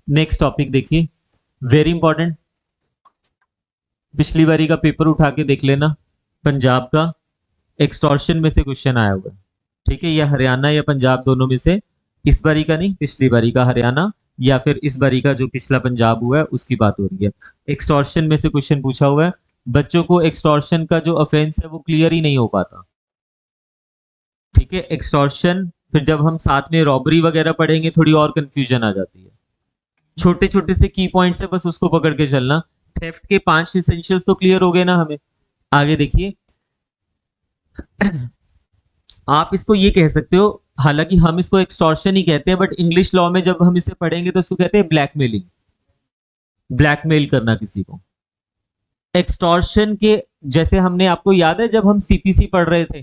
Next topic देखिए, very important, पिछली बारी का पेपर उठा के देख लेना, पंजाब का एक्सटॉर्शन में से क्वेश्चन आया हुआ है। ठीक है, या हरियाणा या पंजाब दोनों में से, इस बारी का नहीं, पिछली बारी का हरियाणा या फिर इस बारी का जो पिछला पंजाब हुआ है उसकी बात हो रही है। एक्सटॉर्शन में से क्वेश्चन पूछा हुआ है। बच्चों को एक्सटॉर्शन का जो ऑफेंस है वो क्लियर ही नहीं हो पाता। ठीक है, एक्सटॉर्शन, फिर जब हम साथ में रॉबरी वगैरह पढ़ेंगे थोड़ी और कंफ्यूजन आ जाती है। छोटे छोटे से की पॉइंट्स है, बस उसको पकड़ के चलना। थेफ्ट के 5 इसेंशियल्स तो क्लियर हो गए ना हमें। आगे देखिए, आप इसको ये कह सकते हो, हालांकि हम इसको एक्सटॉर्शन ही कहते हैं, बट इंग्लिश लॉ में जब हम इसे पढ़ेंगे तो इसको कहते हैं ब्लैकमेलिंग, ब्लैकमेल करना किसी को। एक्सटॉर्शन के जैसे हमने, आपको याद है जब हम सीपीसी पढ़ रहे थे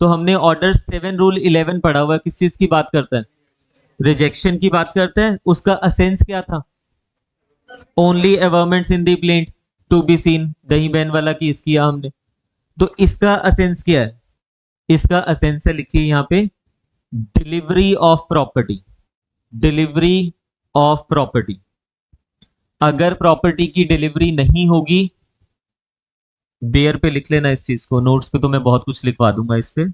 तो हमने ऑर्डर 7 रूल 11 पढ़ा हुआ है, किस चीज की बात करता है? रिजेक्शन की बात करता है। उसका असेंस क्या था? Only averments in the plaint to be seen, दही बहन वाला केस किया हमने। तो इसका असेंस क्या है? इसका असेंस है, लिखिए यहां पे, delivery of property, delivery of property. अगर प्रॉपर्टी की डिलीवरी नहीं होगी, बेयर पे लिख लेना इस चीज को, नोट्स पे तो मैं बहुत कुछ लिखवा दूंगा इस पे,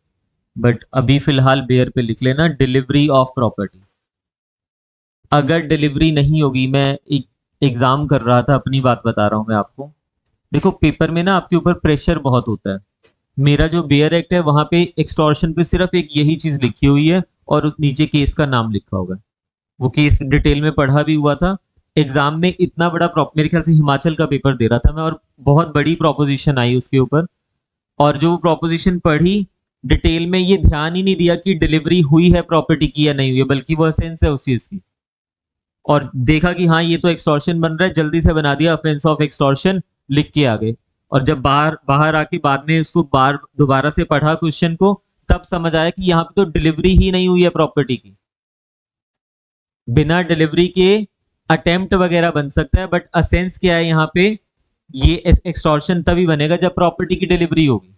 बट अभी फिलहाल बेयर पे लिख लेना, डिलीवरी ऑफ प्रॉपर्टी। अगर डिलीवरी नहीं होगी, मैं एक एग्जाम कर रहा था, अपनी बात बता रहा हूं मैं आपको। देखो पेपर में ना आपके ऊपर प्रेशर बहुत होता है। मेरा जो बेयर एक्ट है वहां पे एक्सटॉर्शन पे सिर्फ एक यही चीज लिखी हुई है और उस नीचे केस का नाम लिखा हुआ है। वो केस डिटेल में पढ़ा भी हुआ था। एग्जाम में इतना बड़ा मेरे ख्याल से हिमाचल का पेपर दे रहा था मैं, और बहुत बड़ी प्रोपोजिशन आई उसके ऊपर। और जो प्रोपोजिशन पढ़ी, डिटेल में ये ध्यान ही नहीं दिया कि डिलीवरी हुई है प्रॉपर्टी की या नहीं हुई है, बल्कि वो असेंस है उस चीज की। और देखा कि हाँ ये तो एक्सटॉर्शन बन रहा है, जल्दी से बना दिया ऑफेंस ऑफ एक्सटॉर्शन, लिख के आ गए। और जब बाहर बाहर आके बाद में उसको बार दोबारा से पढ़ा क्वेश्चन को, तब समझ आया कि यहाँ पे तो डिलीवरी ही नहीं हुई है प्रॉपर्टी की। बिना डिलीवरी के अटेम्प्ट वगैरह बन सकता है, बट असेंस क्या है यहाँ पे? ये एक्सटॉर्शन तभी बनेगा जब प्रॉपर्टी की डिलीवरी होगी।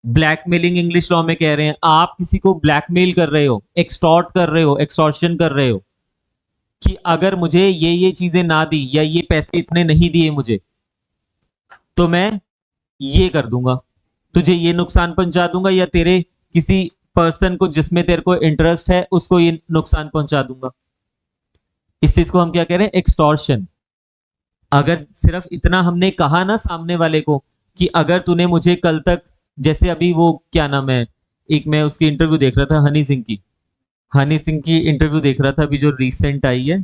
ब्लैकमेलिंग इंग्लिश लॉ में कह रहे हैं, आप किसी को ब्लैकमेल कर रहे हो, एक्सटॉर्ट कर रहे हो, एक्सटॉर्शन कर रहे हो कि अगर मुझे ये चीजें ना दी या ये पैसे इतने नहीं दिए मुझे, तो मैं ये कर दूंगा, तुझे ये नुकसान पहुंचा दूंगा, या तेरे किसी पर्सन को जिसमें तेरे को इंटरेस्ट है उसको ये नुकसान पहुंचा दूंगा। इस चीज को हम क्या कह रहे हैं? एक्सटॉर्शन। अगर सिर्फ इतना हमने कहा ना सामने वाले को कि अगर तूने मुझे कल तक, जैसे अभी वो क्या नाम है, एक मैं उसकी इंटरव्यू देख रहा था, हनी सिंह की, हनी सिंह की इंटरव्यू देख रहा था अभी जो रिसेंट आई है।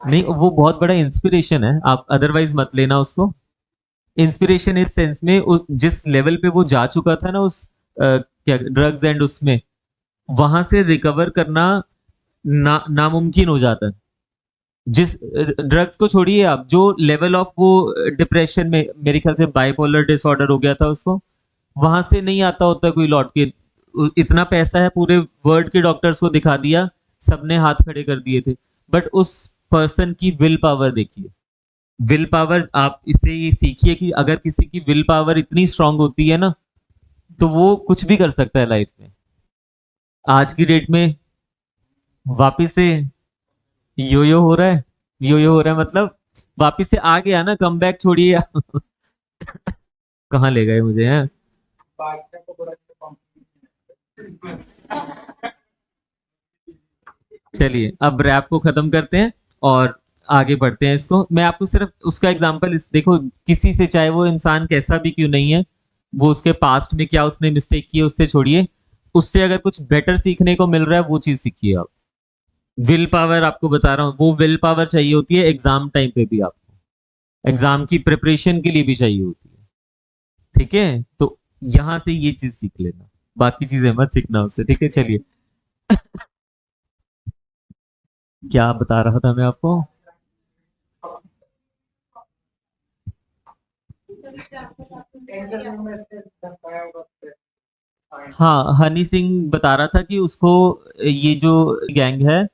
नहीं, वो बहुत बड़ा इंस्पिरेशन है, आप अदरवाइज मत लेना उसको। इंस्पिरेशन इस सेंस में, जिस लेवल पे वो जा चुका था ना उस क्या ड्रग्स एंड उसमें, वहां से रिकवर करना नामुमकिन हो जाता है। जिस ड्रग्स को छोड़िए आप, जो लेवल ऑफ वो डिप्रेशन में, मेरे ख्याल से बाइपोलर डिसऑर्डर हो गया था उसको, वहां से नहीं आता होता कोई लौट के। इतना पैसा है, पूरे वर्ल्ड के डॉक्टर्स को दिखा दिया, सबने हाथ खड़े कर दिए थे, बट उस पर्सन की विल पावर देखिए। विल पावर, आप इससे ये सीखिए कि अगर किसी की विल पावर इतनी स्ट्रांग होती है ना, तो वो कुछ भी कर सकता है लाइफ में। आज की डेट में वापिस से यो यो हो रहा है, यो यो हो रहा है मतलब वापिस से आ गया ना, कम बैक छोड़िए। कहाँ ले गए मुझे हैं? चलिए अब रैप को खत्म करते हैं और आगे बढ़ते हैं। इसको मैं आपको सिर्फ उसका एग्जांपल देखो, किसी से चाहे वो इंसान कैसा भी क्यों नहीं है, वो उसके पास्ट में क्या उसने मिस्टेक की है उससे छोड़िए, उससे अगर कुछ बेटर सीखने को मिल रहा है वो चीज सीखिए आप। विल पावर आपको बता रहा हूँ, वो विल पावर चाहिए होती है एग्जाम टाइम पे भी, आपको एग्जाम की प्रिपरेशन के लिए भी चाहिए होती है। ठीक है, तो यहां से ये चीज सीख लेना, बाकी चीजें मत सीखना उससे। ठीक है, चलिए। क्या बता रहा था मैं आपको? हाँ, हनी सिंह बता रहा था कि उसको ये जो गैंग है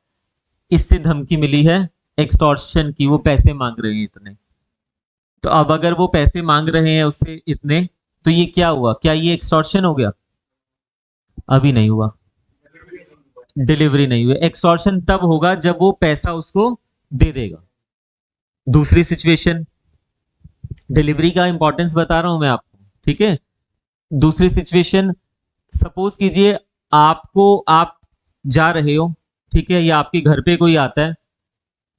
इससे धमकी मिली है एक्सटॉर्शन की, वो पैसे मांग रहे हैं इतने। तो अब अगर वो पैसे मांग रहे हैं उससे इतने, तो ये क्या हुआ? क्या ये एक्सटॉर्शन हो गया? अभी नहीं हुआ। डिलीवरी नहीं हुई। एक्सटॉर्शन तब होगा जब वो पैसा उसको दे देगा। दूसरी सिचुएशन, डिलीवरी का इंपॉर्टेंस बता रहा हूं मैं आपको, ठीक है। दूसरी सिचुएशन, सपोज कीजिए आप जा रहे हो, ठीक है, या आपके घर पे कोई आता है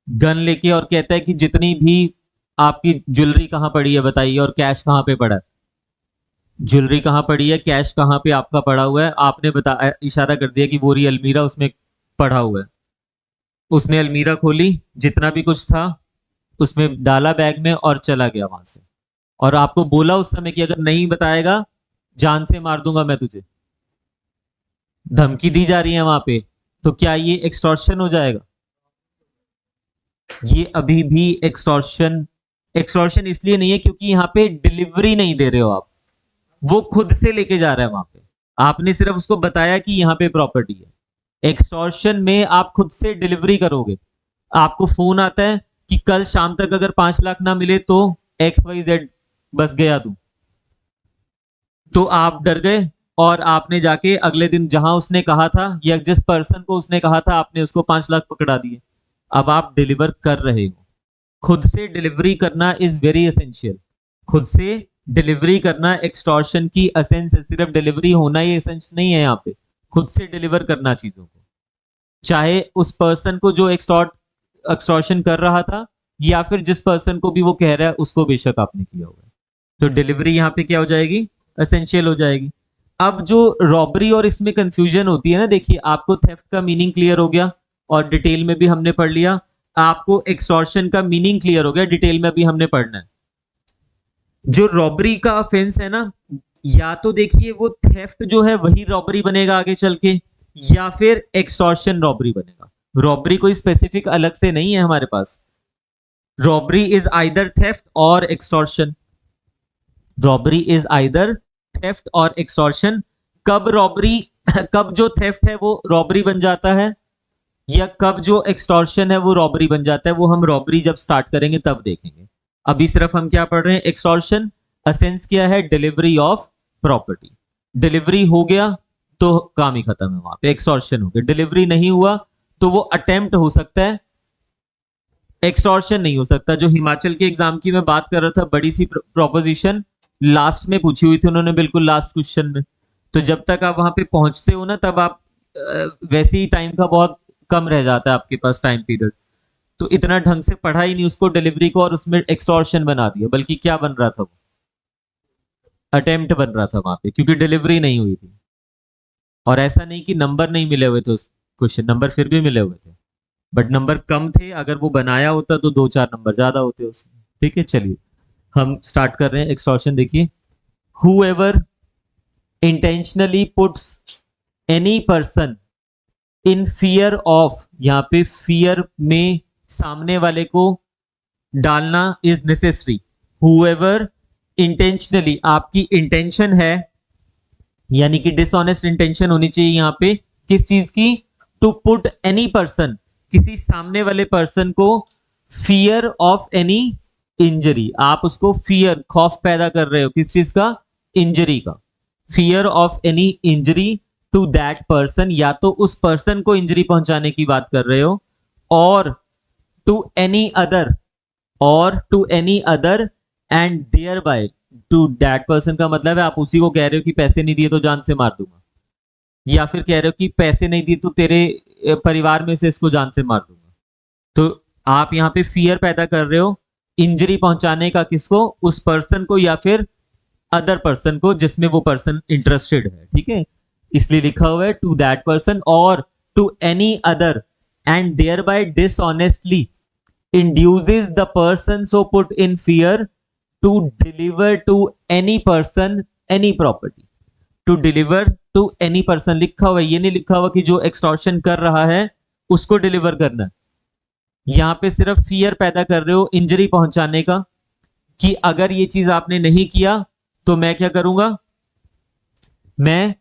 गन लेके और कहता है कि जितनी भी आपकी ज्वेलरी कहाँ पड़ी है बताइए और कैश कहाँ पे पड़ा है। ज्वेलरी कहाँ पड़ी है, कैश कहाँ पे आपका पड़ा हुआ है, आपने बता इशारा कर दिया कि वो रही अलमीरा, उसमें पड़ा हुआ है। उसने अलमीरा खोली, जितना भी कुछ था उसमें डाला बैग में और चला गया वहां से। और आपको बोला उस समय कि अगर नहीं बताएगा जान से मार दूंगा मैं तुझे, धमकी दी जा रही है वहां पे, तो क्या ये एक्सटॉर्शन हो जाएगा? ये अभी भी एक्सटॉर्शन, एक्सटॉर्शन इसलिए नहीं है क्योंकि यहाँ पे डिलीवरी नहीं दे रहे हो आप, वो खुद से लेके जा रहा है वहां पे, आपने सिर्फ उसको बताया कि यहाँ पे प्रॉपर्टी है। एक्सटॉर्शन में आप खुद से डिलीवरी करोगे। आपको फोन आता है कि कल शाम तक अगर 5 लाख ना मिले तो XYZ, बस गया तू। तो आप डर गए और आपने जाके अगले दिन जहां उसने कहा था या जिस पर्सन को उसने कहा था आपने उसको 5 लाख पकड़ा दिए। अब आप डिलीवर कर रहे हो। खुद से डिलीवरी करना इज वेरी एसेंशियल। खुद से डिलीवरी करना एक्सटॉर्शन की एसेंस है। सिर्फ डिलीवरी होना ही एसेंस नहीं है यहाँ पे, खुद से डिलीवर करना चीजों को, चाहे उस पर्सन को जो एक्सटॉर्शन कर रहा था या फिर जिस पर्सन को भी वो कह रहा है उसको बेशक आपने किया हुआ है। तो डिलीवरी यहाँ पे क्या हो जाएगी? एसेंशियल हो जाएगी। अब जो रॉबरी और इसमें कंफ्यूजन होती है ना, देखिए आपको थेफ्ट का मीनिंग क्लियर हो गया और डिटेल में भी हमने पढ़ लिया। आपको एक्सटॉर्शन का मीनिंग क्लियर हो गया, डिटेल में भी हमने पढ़ना है। जो रॉबरी का ऑफेंस है ना, या तो देखिए वो थेफ्ट जो है वही रॉबरी बनेगा आगे चल के, या फिर एक्सटॉर्शन रॉबरी बनेगा। रॉबरी कोई स्पेसिफिक अलग से नहीं है हमारे पास। रॉबरी इज आइदर थेफ्ट और extortion. Robbery is either theft और एक्सटॉर्शन। कब रॉबरी कब जो थेफ्ट है वो रॉबरी बन जाता है या कब जो एक्सटॉर्शन है वो रॉबरी बन जाता है, वो हम रॉबरी जब स्टार्ट करेंगे तब देखेंगे। अभी सिर्फ हम क्या पढ़ रहे हैं? एक्सटॉर्शन। असेंस क्या है? Delivery of property. डिलीवरी हो गया तो काम ही खत्म है, वहां पे एक्सटॉर्शन हो गया। डिलीवरी नहीं हुआ तो वो अटेम्प्ट हो सकता है, एक्सटॉर्शन नहीं हो सकता। जो हिमाचल के एग्जाम की मैं बात कर रहा था, बड़ी सी प्रोपोजिशन लास्ट में पूछी हुई थी उन्होंने, बिल्कुल लास्ट क्वेश्चन में। तो जब तक आप वहां पे पहुंचते हो ना, तब आप वैसे ही टाइम का बहुत कम रह जाता है आपके पास टाइम पीरियड। तो इतना ढंग से पढ़ा ही नहीं उसको डिलीवरी को और उसमें एक्सटॉर्शन बना दिया, बल्कि क्या बन रहा था वो? अटेम्प्ट बन रहा था वहां पे, क्योंकि डिलीवरी नहीं हुई थी। और ऐसा नहीं कि नंबर नहीं मिले हुए थे उस क्वेश्चन, नंबर फिर भी मिले हुए थे, बट नंबर कम थे। अगर वो बनाया होता तो 2-4 नंबर ज्यादा होते उसमें। ठीक है, चलिए हम स्टार्ट कर रहे हैं एक्सटॉर्शन। देखिए, whoever intentionally puts any person in fear of, यहाँ पे fear में सामने वाले को डालना इज नेसेसरी। whoever intentionally, आपकी इंटेंशन है, यानी कि डिसऑनेस्ट इंटेंशन होनी चाहिए यहाँ पे किस चीज की? टू पुट एनी पर्सन, किसी सामने वाले पर्सन को, फियर ऑफ एनी इंजरी, आप उसको फियर, खौफ पैदा कर रहे हो किस चीज का? इंजरी का। Fear of any injury to that person, या तो उस पर्सन को इंजरी पहुंचाने की बात कर रहे हो, और टू एनी अदर, और to any other and thereby to that person का मतलब है आप उसी को कह रहे हो कि पैसे नहीं दिए तो जान से मार दूंगा, या फिर कह रहे हो कि पैसे नहीं दिए तो तेरे परिवार में से इसको जान से मार दूंगा। तो आप यहाँ पे फियर पैदा कर रहे हो इंजरी पहुंचाने का, किसको? उस पर्सन को या फिर अदर पर्सन को जिसमें वो पर्सन इंटरेस्टेड है। ठीक है, इसलिए लिखा हुआ है टू दैट पर्सन और to any other and thereby dishonestly induces the person so put in fear to deliver to any person any property। to deliver to any person लिखा हुआ है, ये नहीं लिखा हुआ कि जो एक्सटॉर्शन कर रहा है उसको डिलीवर करना है। यहां पे सिर्फ फियर पैदा कर रहे हो इंजरी पहुंचाने का, कि अगर ये चीज आपने नहीं किया तो मैं क्या करूंगा? मैं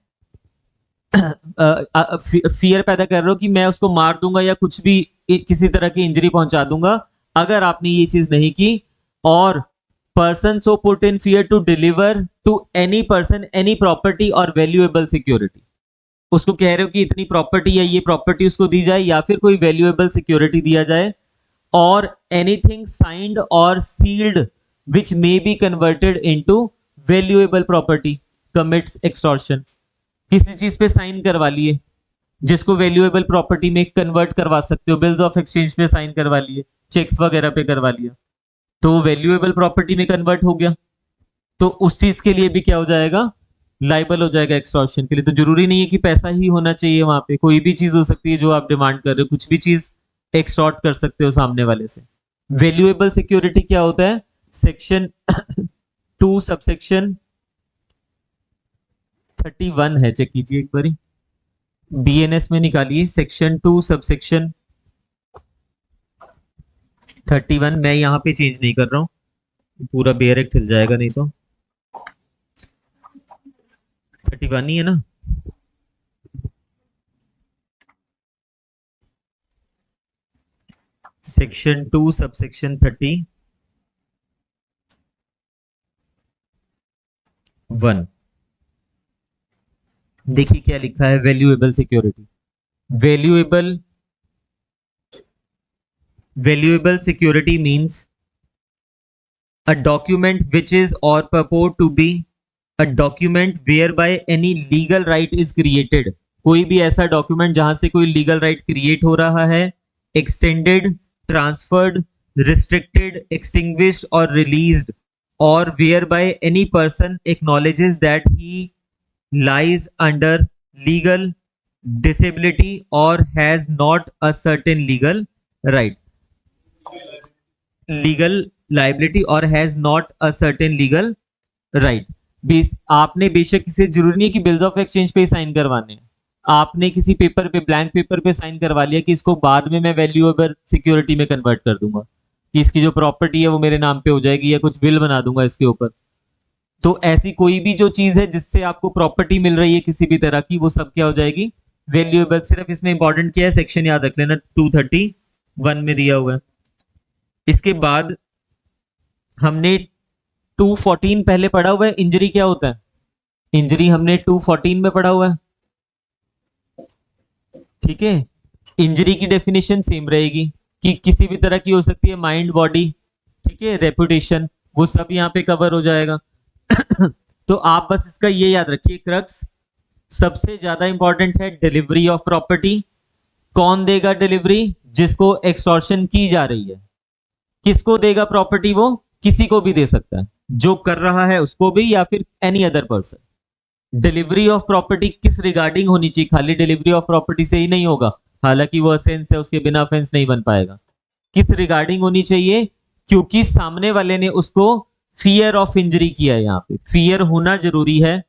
फियर पैदा कर रहे हो कि मैं उसको मार दूंगा या कुछ भी किसी तरह की इंजरी पहुंचा दूंगा अगर आपने ये चीज नहीं की। और person so put in fear to deliver to any person any property और वैल्यूएबल सिक्योरिटी। उसको कह रहे हो कि इतनी प्रॉपर्टी है, ये प्रॉपर्टी उसको दी जाए, या फिर कोई वैल्यूएबल सिक्योरिटी दिया जाए, और एनीथिंग साइंड और sealed which may be converted into valuable property commits extortion. किसी चीज पे साइन करवा लिए जिसको वैल्यूएबल प्रॉपर्टी में कन्वर्ट करवा सकते हो, बिल्स ऑफ एक्सचेंज पे साइन करवा लिए, चेक्स वगैरह पे करवा लिया, तो वो वैल्यूएबल प्रॉपर्टी में कन्वर्ट हो गया, तो उस चीज के लिए भी क्या हो जाएगा, लाइबल हो जाएगा एक्सटॉर्शन के लिए। तो जरूरी नहीं है कि पैसा ही होना चाहिए, वहां पे कोई भी चीज हो सकती है जो आप डिमांड कर रहे हो, कुछ भी चीज एक्सटॉर्ट कर सकते हो सामने वाले से। वैल्यूएबल सिक्योरिटी क्या होता है, सेक्शन 2 सबसेक्शन 31 है, चेक कीजिए एक बारी, बीएनएस में निकालिए, सेक्शन 2 सबसेक्शन 31। मैं यहाँ पे चेंज नहीं कर रहा हूँ, पूरा बेयर एक्ट हिल जाएगा नहीं तो। 31 ही है ना, सेक्शन 2 सबसेक्शन 31। देखिए क्या लिखा है, valuable security. Valuable valuable security means a document which is or purport to be a document whereby any legal right is created। कोई भी ऐसा डॉक्यूमेंट जहां से कोई लीगल राइट क्रिएट हो रहा है, एक्सटेंडेड, ट्रांसफर्ड, रिस्ट्रिक्टेड, एक्सटिंग्विश्ड और रिलीज्ड, और whereby any person acknowledges that he lies under legal disability or has not a certain legal right, legal liability और has not a certain legal right. आपने बेशक इसे जरूरी नहीं है कि बिल्स ऑफ एक्सचेंज पे साइन करवाने हैं, आपने किसी पेपर पे, ब्लैंक पेपर पे साइन करवा लिया कि इसको बाद में मैं वैल्यूएबल सिक्योरिटी में कन्वर्ट कर दूंगा, कि इसकी जो प्रॉपर्टी है वो मेरे नाम पे हो जाएगी, या कुछ विल बना दूंगा इसके ऊपर। तो ऐसी कोई भी जो चीज है जिससे आपको प्रॉपर्टी मिल रही है किसी भी तरह की, वो सब क्या हो जाएगी, वैल्यूएबल। सिर्फ इसमें इंपॉर्टेंट क्या है, सेक्शन याद रख लेना, 231 में दिया हुआ है। इसके बाद हमने 214 पहले पढ़ा हुआ है, इंजरी क्या होता है, इंजरी हमने 214 में पढ़ा हुआ है, ठीक है। इंजरी की डेफिनेशन सेम रहेगी कि किसी भी तरह की हो सकती है, माइंड, बॉडी, ठीक है, रेपुटेशन, वो सब यहाँ पे कवर हो जाएगा। तो आप बस इसका ये याद रखिए, क्रक्स सबसे ज्यादा इंपॉर्टेंट है डिलीवरी ऑफ प्रॉपर्टी। कौन देगा डिलीवरी, जिसको एक्सटॉर्शन की जा रही है। किसको देगा प्रॉपर्टी, वो किसी को भी दे सकता है, जो कर रहा है उसको भी, या फिर any other person. Delivery of property किस रिगार्डिंग होनी चाहिए, खाली डिलीवरी ऑफ प्रॉपर्टी से ही नहीं होगा, हालांकि वो असेंस है, उसके बिना अफेंस नहीं बन पाएगा। किस रिगार्डिंग होनी चाहिए, क्योंकि सामने वाले ने उसको फियर ऑफ इंजरी किया है, यहाँ पे फियर होना जरूरी है।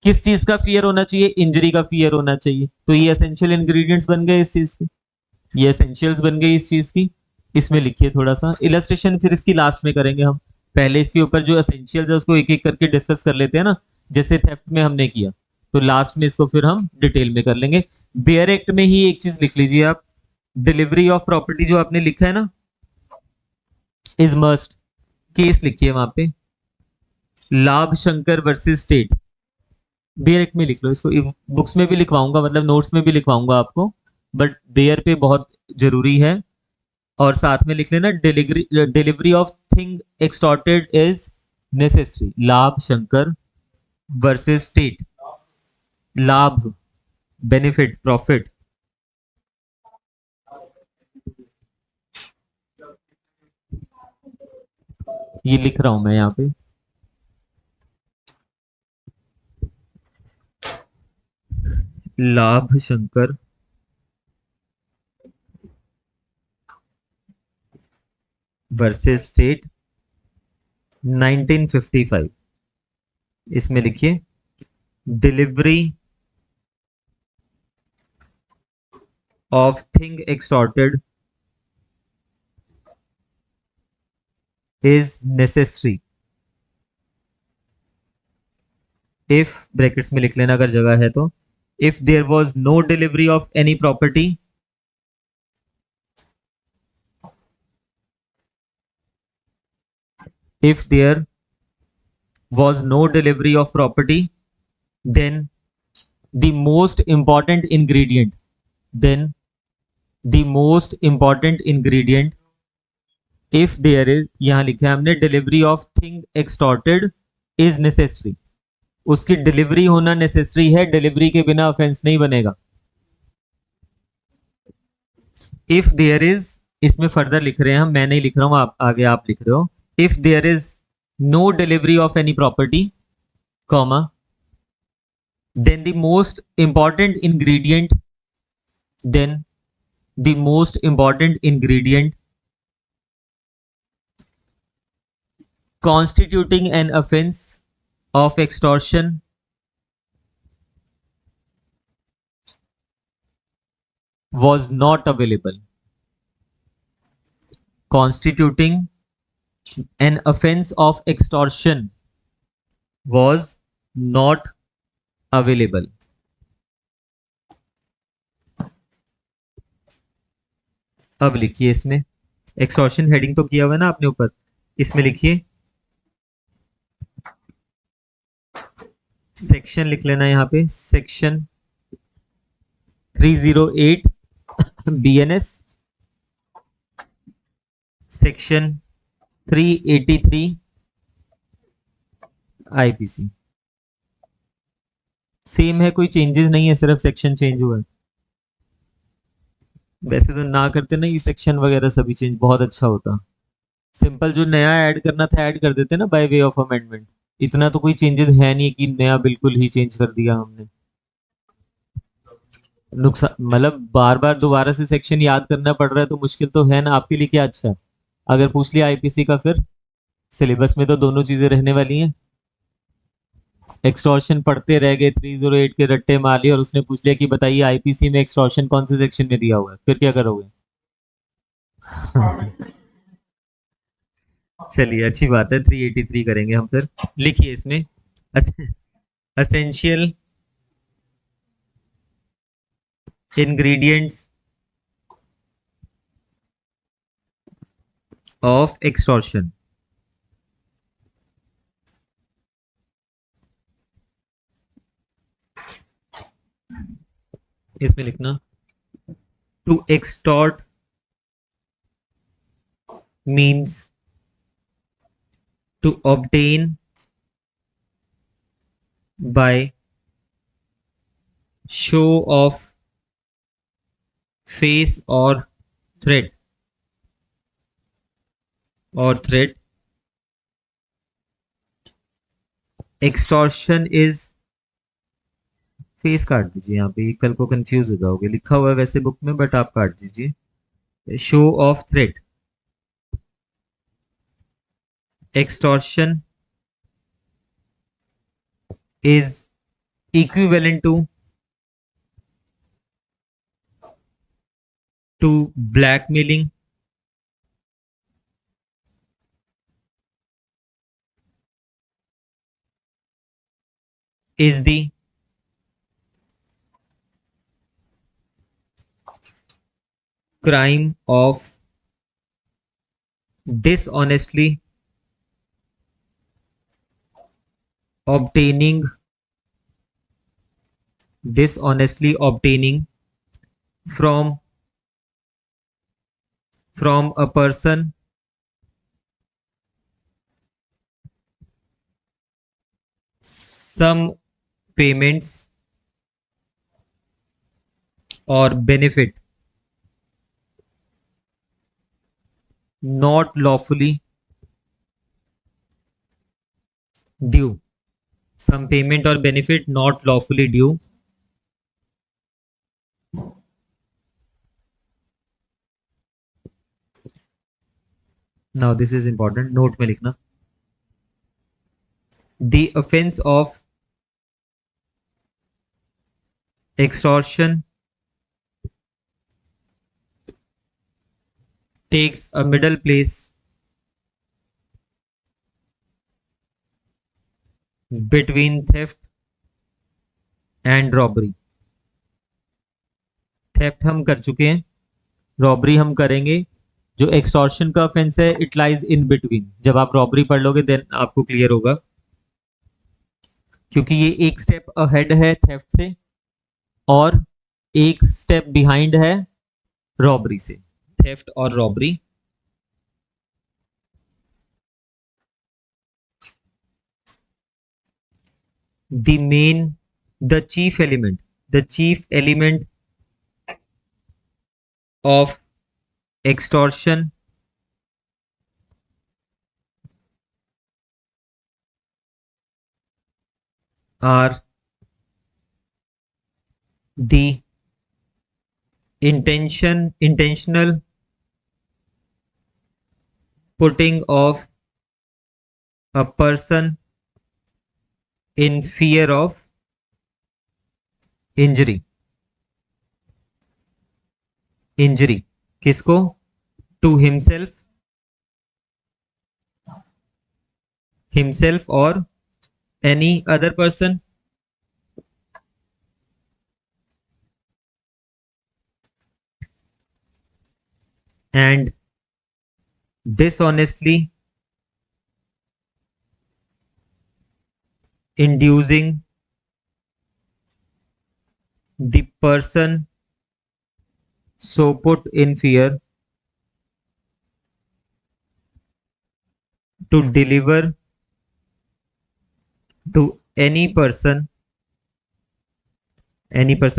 किस चीज का फियर होना चाहिए, इंजरी का फियर होना चाहिए। तो ये एसेंशियल इंग्रेडिएंट्स बन गए इस चीज के, ये एसेंशियल्स बन गई इस चीज की। इसमें लिखिए थोड़ा सा इलस्ट्रेशन, फिर इसकी लास्ट में करेंगे हम, पहले इसके ऊपर जो एसेंशियल्स है उसको एक एक करके डिस्कस कर लेते हैं ना, जैसे थेफ्ट में हमने किया, तो लास्ट में इसको फिर हम डिटेल में कर लेंगे। बेयर एक्ट में ही एक चीज लिख लीजिए आप, डिलीवरी ऑफ प्रॉपर्टी जो आपने लिखा है ना, इज मस्ट, केस लिखिए वहां पे, लाभ Shankar versus state. Bare act में लिख लो इसको, बुक्स में भी लिखवाऊंगा, मतलब नोट्स में भी लिखवाऊंगा आपको, बट बेयर पे बहुत जरूरी है। और साथ में लिख लेना, delivery of thing extorted is necessary, Labh Shankar versus state, लाभ, बेनिफिट, प्रॉफिट, ये लिख रहा हूं मैं यहां पे, लाभ शंकर वर्सेस स्टेट 1955। इसमें लिखिए, delivery of thing extorted is necessary if, brackets में लिख लेना अगर जगह है तो, if there was no delivery of any property, if there was no delivery of property, then the most important ingredient, then the most important ingredient, if there is, यहां लिखा है हमने delivery of thing extorted is necessary, उसकी delivery होना necessary है, delivery के बिना offence नहीं बनेगा। इफ देयर इज, इसमें फर्दर लिख रहे हैं हम, मैं नहीं लिख रहा हूं, आप आगे आप लिख रहे हो। If there is no delivery of any property, comma, then the most important ingredient, then the most important ingredient constituting an offense of extortion was not available, constituting an offense of extortion was not available। अब लिखिए इसमें, extortion heading तो किया हुआ है ना आपने ऊपर, इसमें लिखिए सेक्शन लिख लेना, यहाँ पे section 308 BNS, section 383 IPC। Same है, कोई चेंजेस नहीं है, सिर्फ सेक्शन चेंज हुआ है। वैसे तो ना करते ना ये सेक्शन वगैरह सभी चेंज, बहुत अच्छा होता। सिंपल जो नया ऐड करना था ऐड कर देते ना बाय वे ऑफ अमेंडमेंट, इतना तो कोई चेंजेस है नहीं कि नया बिल्कुल ही चेंज कर दिया हमने। नुकसान मतलब बार बार दोबारा से सेक्शन याद करना पड़ रहा है तो मुश्किल तो है ना, आपके लिए क्या अच्छा है। अगर पूछ लिया आईपीसी का, फिर सिलेबस में तो दोनों चीजें रहने वाली हैं। एक्सटॉर्शन पढ़ते रह गए, 308 के रट्टे मार लिए और उसने पूछ लिया कि बताइए आईपीसी में एक्सटॉर्शन कौन से सेक्शन में दिया हुआ है, फिर क्या करोगे? चलिए अच्छी बात है, 383 करेंगे हम फिर। लिखिए इसमें असेंशियल इंग्रेडिएंट्स ऑफ एक्सटॉर्शन, इसमें लिखना to extort means to obtain by show of face or threat, extortion is, face काट दीजिए यहाँ पे, कल को कंफ्यूज हो जाओगे, लिखा हुआ है वैसे बुक में बट आप काट दीजिए। Show off threat, extortion is equivalent to blackmailing, is the crime of dishonestly obtaining from a person some payments or benefit not lawfully due, some payment or benefit not lawfully due, now this is important, note में लिखना, the offense of extortion takes a middle place between theft and robbery। Theft हम कर चुके हैं, robbery हम करेंगे। जो extortion का ऑफेंस है इट लाइज इन बिटवीन, जब आप रॉबरी पढ़ लोगे देन आपको क्लियर होगा, क्योंकि ये एक स्टेप अहेड है थेफ्ट से, और एक स्टेप बिहाइंड है रॉबरी से, थेफ्ट और robbery. the chief element of extortion are the intentional putting of a person in fear of injury। किसको? to himself or any other person, and dishonestly inducing the person so put in fear to deliver to any person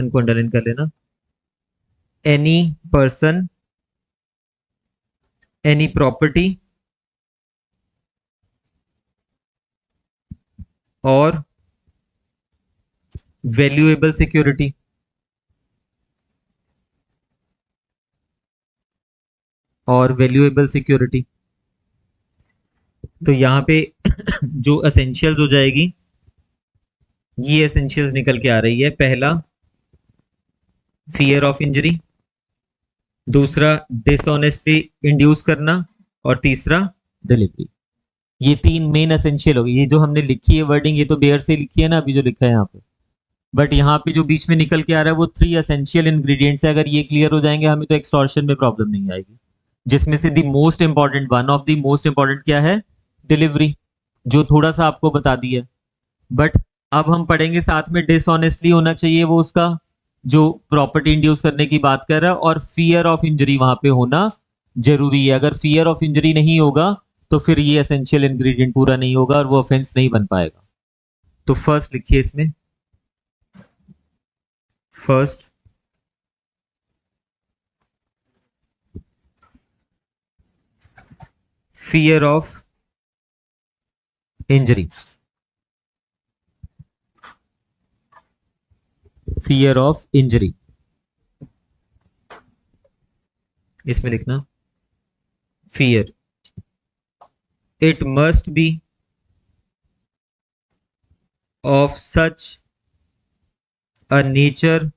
को underline कर लेना, any person, any property or valuable security। तो यहां पे जो essentials हो जाएगी, ये एसेंशियल्स निकल के आ रही है। पहला फियर ऑफ इंजरी, दूसरा डिसऑनेस्टली इंड्यूस करना, और तीसरा डिलीवरी। ये तीन मेन एसेंशियल हो गई। ये जो हमने लिखी है वर्डिंग, ये तो बेयर से लिखी है ना अभी जो लिखा है यहाँ पे, बट यहाँ पे जो बीच में निकल के आ रहा है वो 3 एसेंशियल इंग्रेडिएंट्स है। अगर ये क्लियर हो जाएंगे हमें तो एक्सटॉर्शन में प्रॉब्लम नहीं आएगी। जिसमें से the most important, one of the most important क्या है? डिलीवरी, जो थोड़ा सा आपको बता दिया। बट अब हम पढ़ेंगे साथ में डिसऑनेस्टली होना चाहिए वो उसका जो प्रॉपर्टी इंड्यूस करने की बात कर रहा है, और फियर ऑफ इंजरी वहां पे होना जरूरी है। अगर फियर ऑफ इंजरी नहीं होगा तो फिर ये एसेंशियल इंग्रेडिएंट पूरा नहीं होगा और वो ऑफेंस नहीं बन पाएगा। तो फर्स्ट लिखिए इसमें, first fear of injury, fear of injury, इसमें लिखना fear. It must be of such a nature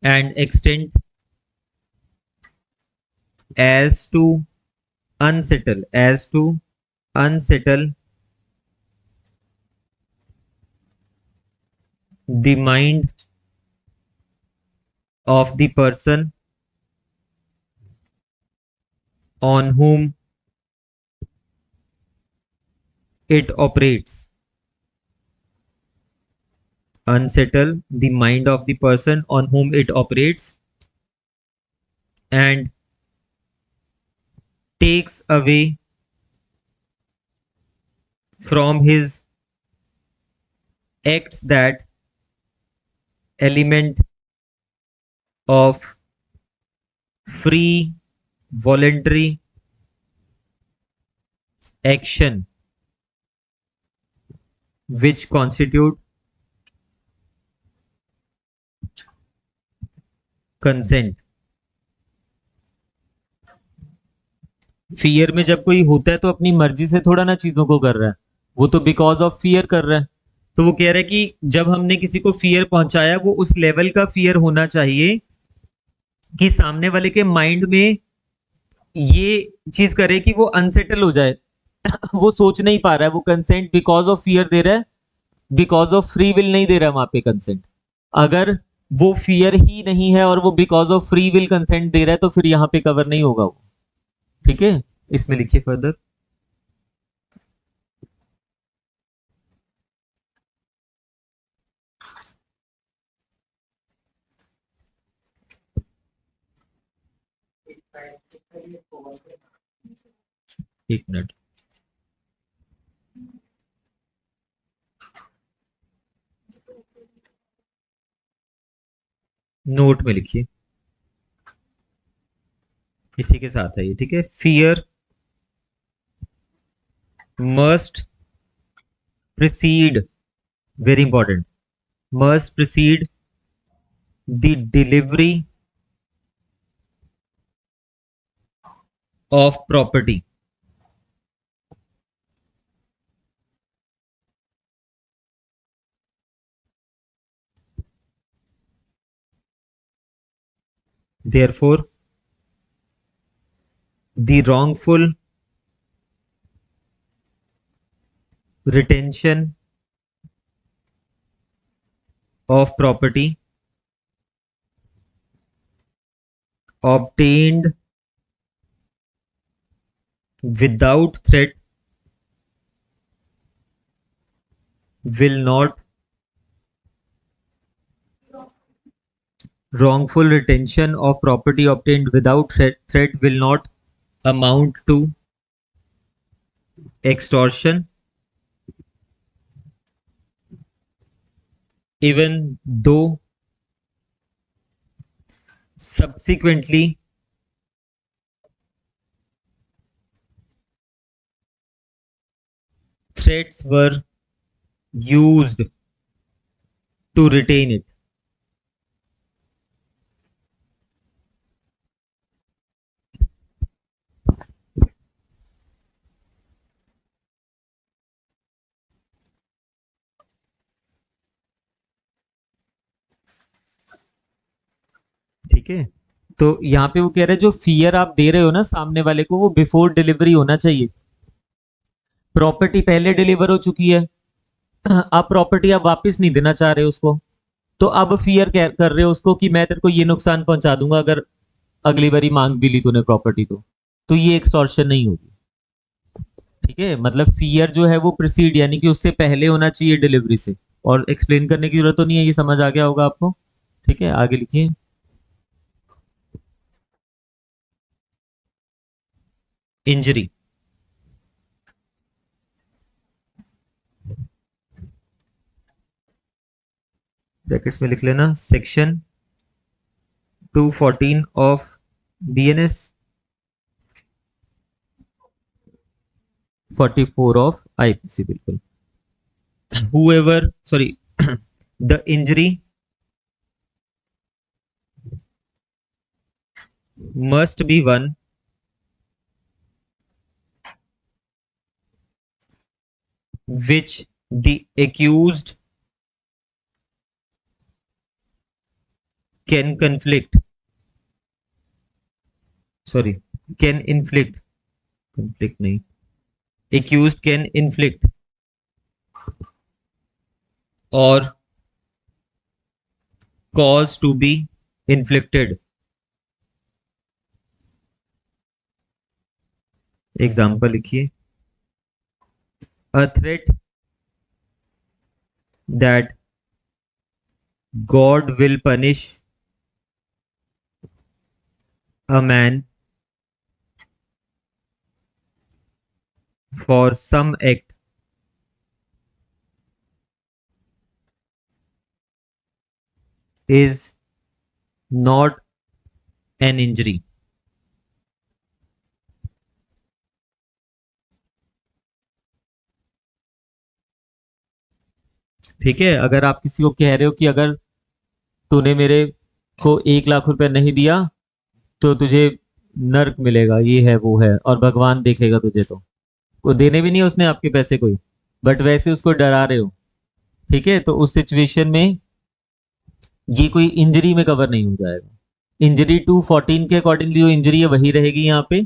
and extent as to unsettle the mind of the person on whom it operates। Unsettle the mind of the person on whom it operates and takes away from his acts that element of free voluntary action which constitute consent। Fear में जब कोई होता है तो अपनी मर्जी से थोड़ा ना चीजों को कर रहा है, वो तो बिकॉज ऑफ फियर कर रहा है। तो वो कह रहा है कि जब हमने किसी को फियर पहुंचाया वो उस लेवल का फियर होना चाहिए कि सामने वाले के माइंड में ये चीज करे कि वो अनसेटल हो जाए वो सोच नहीं पा रहा है, वो consent because of fear they रहा है, बिकॉज ऑफ फ्री विल नहीं दे रहा है वहां पे कंसेंट। अगर वो फियर ही नहीं है और वो because of free will consent दे रहा है तो फिर यहां पे कवर नहीं होगा वो। ठीक है, इसमें लिखिए फर्दर। एक मिनट, नोट में लिखिए, इसी के साथ है ये, ठीक है। Fear must precede, very important, must precede the delivery of property. Therefore, the wrongful retention of property obtained without threat will not, wrongful retention of property obtained without threat will not amount to extortion, even though subsequently threats were used to retain it. ठीक है, तो यहाँ पे वो कह रहे हैं जो फियर आप दे रहे हो ना सामने वाले को, वो बिफोर डिलीवरी होना चाहिए। प्रॉपर्टी पहले डिलीवर हो चुकी है, अब प्रॉपर्टी आप वापस नहीं देना चाह रहे उसको, तो अब फियर कर रहे हो उसको कि मैं तेरे को ये नुकसान पहुंचा दूंगा अगर अगली बारी मांग भी ली तूने प्रॉपर्टी तो ये एक्सटॉर्शन नहीं होगी। ठीक है, मतलब फियर जो है वो प्रिसीड यानी कि उससे पहले होना चाहिए डिलीवरी से, और एक्सप्लेन करने की जरूरत तो नहीं है, ये समझ आ गया होगा आपको। ठीक है, आगे लिखिए। इंजरी, ब्रैकेट्स में लिख लेना, section 214 of BNS, 44 of IPC, बिल्कुल। whoever sorry the injury must be one which the accused can conflict, sorry, can inflict, conflict नहीं, accused can inflict or cause to be inflicted. Example लिखिए, a threat that God will punish a man for some act is not an injury. ठीक है, अगर आप किसी को कह रहे हो कि अगर तूने मेरे को 1 लाख रुपए नहीं दिया तो तुझे नर्क मिलेगा, ये है वो है, और भगवान देखेगा तुझे, तो वो देने भी नहीं उसने आपके पैसे कोई, बट वैसे उसको डरा रहे हो। ठीक है, तो उस सिचुएशन में ये कोई इंजरी में कवर नहीं हो जाएगा। इंजरी 214 के अकॉर्डिंगली जो इंजरी है वही रहेगी यहाँ पे।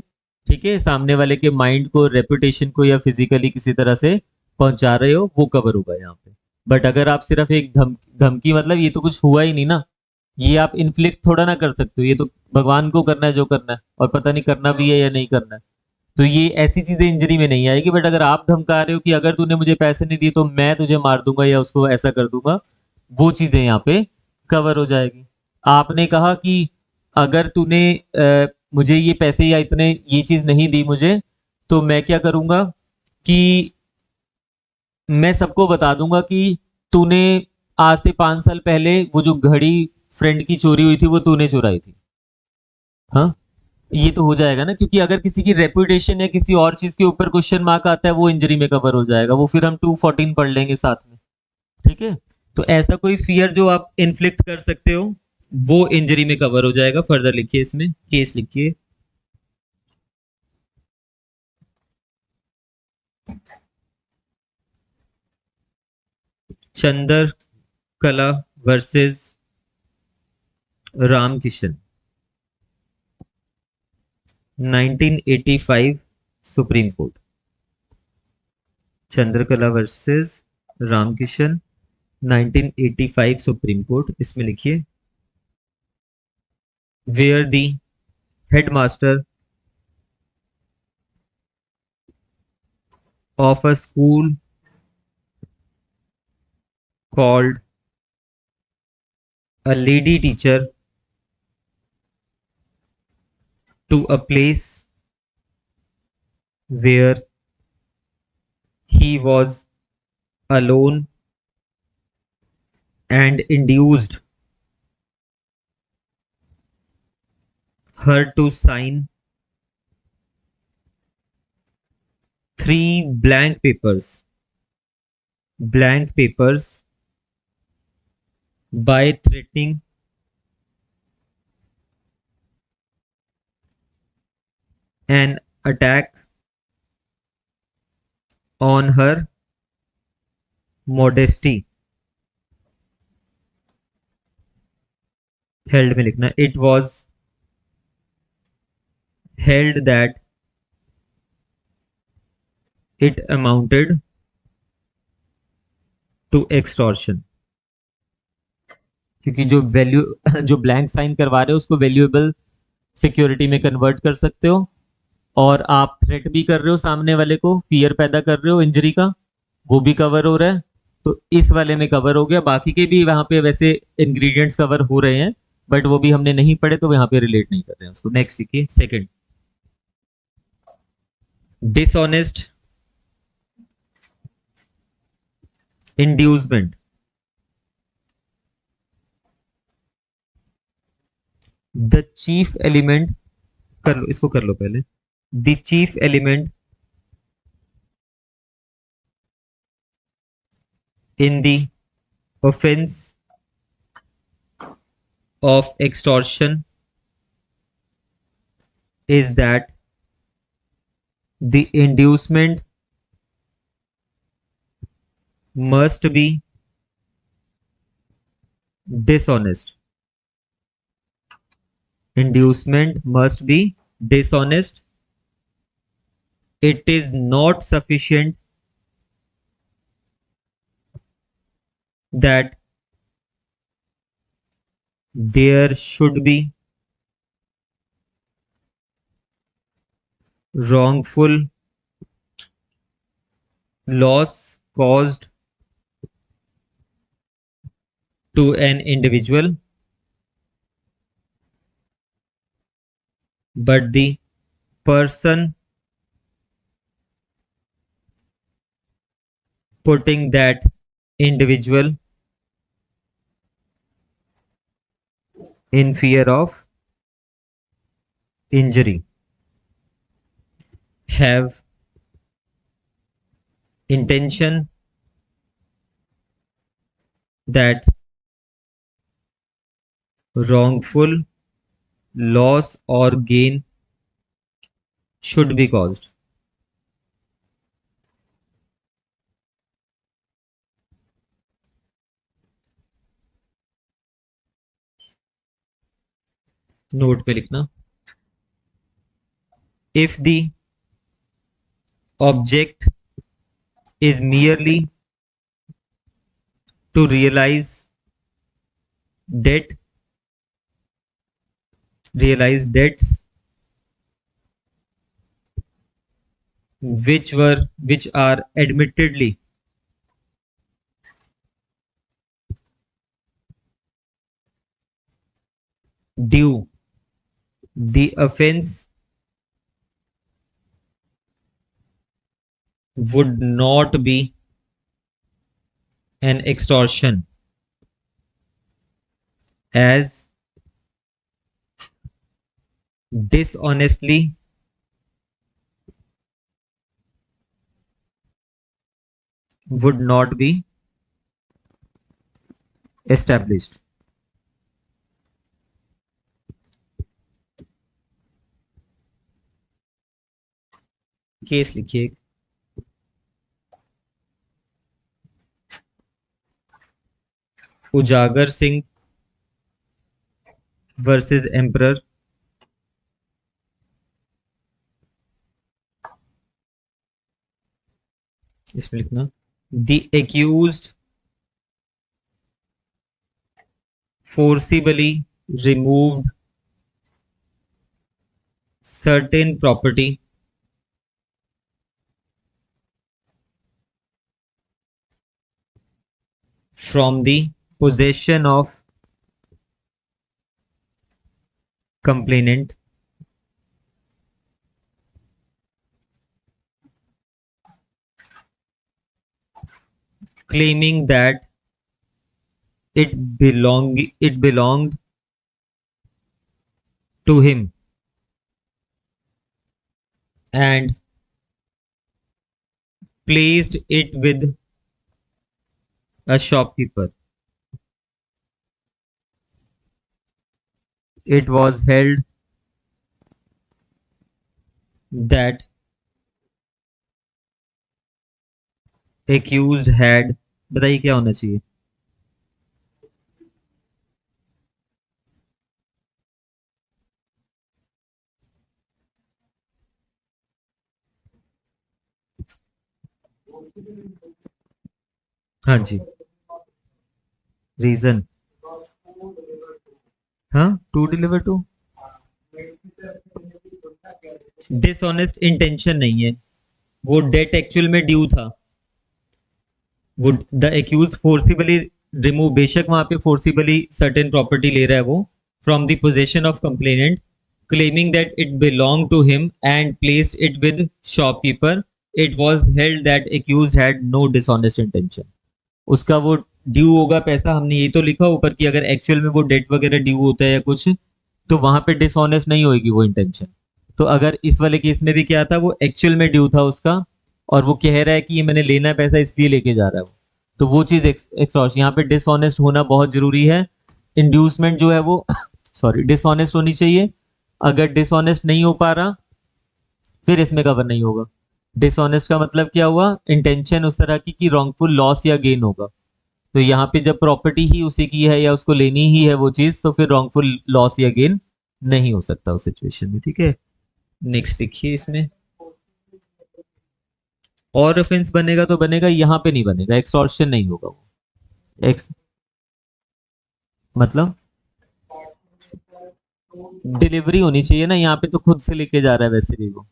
ठीक है, सामने वाले के माइंड को, रेपुटेशन को या फिजिकली किसी तरह से पहुंचा रहे हो, वो कवर होगा यहाँ पे। बट अगर आप सिर्फ एक धमकी, मतलब ये तो कुछ हुआ ही नहीं ना, ये आप इन्फ्लिक्ट थोड़ा ना कर सकते हो, ये तो भगवान को करना है जो करना है, और पता नहीं करना भी है या नहीं करना है, तो ये ऐसी चीजें इंजरी में नहीं आएगी। बट अगर आप धमका रहे हो कि अगर तूने मुझे पैसे नहीं दिए तो मैं तुझे मार दूंगा या उसको ऐसा कर दूंगा, वो चीजें यहाँ पे कवर हो जाएगी। आपने कहा कि अगर तूने मुझे ये पैसे या इतने ये चीज नहीं दी मुझे, तो मैं क्या करूंगा कि मैं सबको बता दूंगा कि तूने आज से 5 साल पहले वो जो घड़ी फ्रेंड की चोरी हुई थी वो तूने चुराई थी। हाँ, ये तो हो जाएगा ना, क्योंकि अगर किसी की रेपुटेशन या किसी और चीज के ऊपर क्वेश्चन मार्क आता है वो इंजरी में कवर हो जाएगा, वो फिर हम 214 पढ़ लेंगे साथ में। ठीक है, तो ऐसा कोई फियर जो आप इन्फ्लिक्ट कर सकते हो वो इंजरी में कवर हो जाएगा। फर्दर लिखिए, इसमें केस लिखिए। Chandar Kala versus Ramkishan, 1985 Supreme Court. Chandrakala versus Ramkishan, 1985 Supreme Court. इसमें लिखिए, where the headmaster of a school called a lady teacher to a place where he was alone and induced her to sign 3 blank papers by threatening an attack on her modesty। held में लिखना, it was held that it amounted to extortion। क्योंकि जो value जो blank sign करवा रहे हो उसको valuable security में कन्वर्ट कर सकते हो, और आप थ्रेट भी कर रहे हो, सामने वाले को फियर पैदा कर रहे हो इंजरी का, वो भी कवर हो रहा है। तो इस वाले में कवर हो गया। बाकी के भी वहां पे वैसे इंग्रेडिएंट्स कवर हो रहे हैं, बट वो भी हमने नहीं पढ़े तो यहाँ पे रिलेट नहीं कर रहे हैं उसको। नेक्स्ट लिखिए, second, dishonest inducement. The chief element, कर लो इसको, कर लो पहले। The chief element in the offense of extortion is that the inducement must be dishonest। Inducement must be dishonest। It is not sufficient that there should be wrongful loss caused to an individual, but the person putting that individual in fear of injury have intention that wrongful loss or gain should be caused। Note पे लिखना, if the object is merely to debt realize debts which are admittedly due The offense would not be an extortion as dishonestly would not be established. Case लिखिए. उजागर Singh versus emperor. इसमें लिखना the accused forcibly removed certain property from the possession of complainant claiming that it belonged to him and placed it with a shopkeeper. It was held that accused had, बताइए क्या होना चाहिए. हाँ जी. Reason. हाँ, to deliver to. Dishonest intention नहीं है, वो डेट एक्चुअल में ड्यू था. वो द एक्यूज फोर्सिबली रिमूव, बेशक वहां पे फोर्सिबली सर्टेन प्रॉपर्टी ले रहा है वो, from the possession of complainant claiming that it belong to him and placed it with shopkeeper. It was held that accused had no dishonest intention. उसका वो due होगा पैसा, हमने ये तो लिखा ऊपर कि अगर एक्चुअल में वो डेट वगैरह ड्यू होता है या कुछ, तो वहां पे डिसऑनेस्ट नहीं होगी वो इंटेंशन. तो अगर इस वाले केस में भी क्या था, वो एक्चुअल में ड्यू था उसका, और वो कह रहा है कि ये मैंने लेना है पैसा इसलिए लेके जा रहा है वो, तो वो चीज एक्सटॉर्शन. यहाँ पे डिसऑनेस्ट होना बहुत जरूरी है. इंड्यूसमेंट जो है वो सॉरी डिसऑनेस्ट होनी चाहिए. अगर डिसऑनेस्ट नहीं हो पा रहा फिर इसमें कवर नहीं होगा. डिसऑनेस्ट का मतलब क्या हुआ, इंटेंशन उस तरह की कि रॉन्गफुल लॉस या गेन होगा. तो यहाँ पे जब प्रॉपर्टी ही उसी की है या उसको लेनी ही है वो चीज, तो फिर रॉन्गफुल लॉस या गेन नहीं हो सकता उस सिचुएशन में. ठीक है, नेक्स्ट देखिए. इसमें और ऑफेंस बनेगा तो बनेगा, यहाँ पे नहीं बनेगा, एक्सटॉर्शन नहीं होगा वो. एक्स मतलब डिलीवरी होनी चाहिए ना, यहाँ पे तो खुद से लेके जा रहा है वैसे भी वो.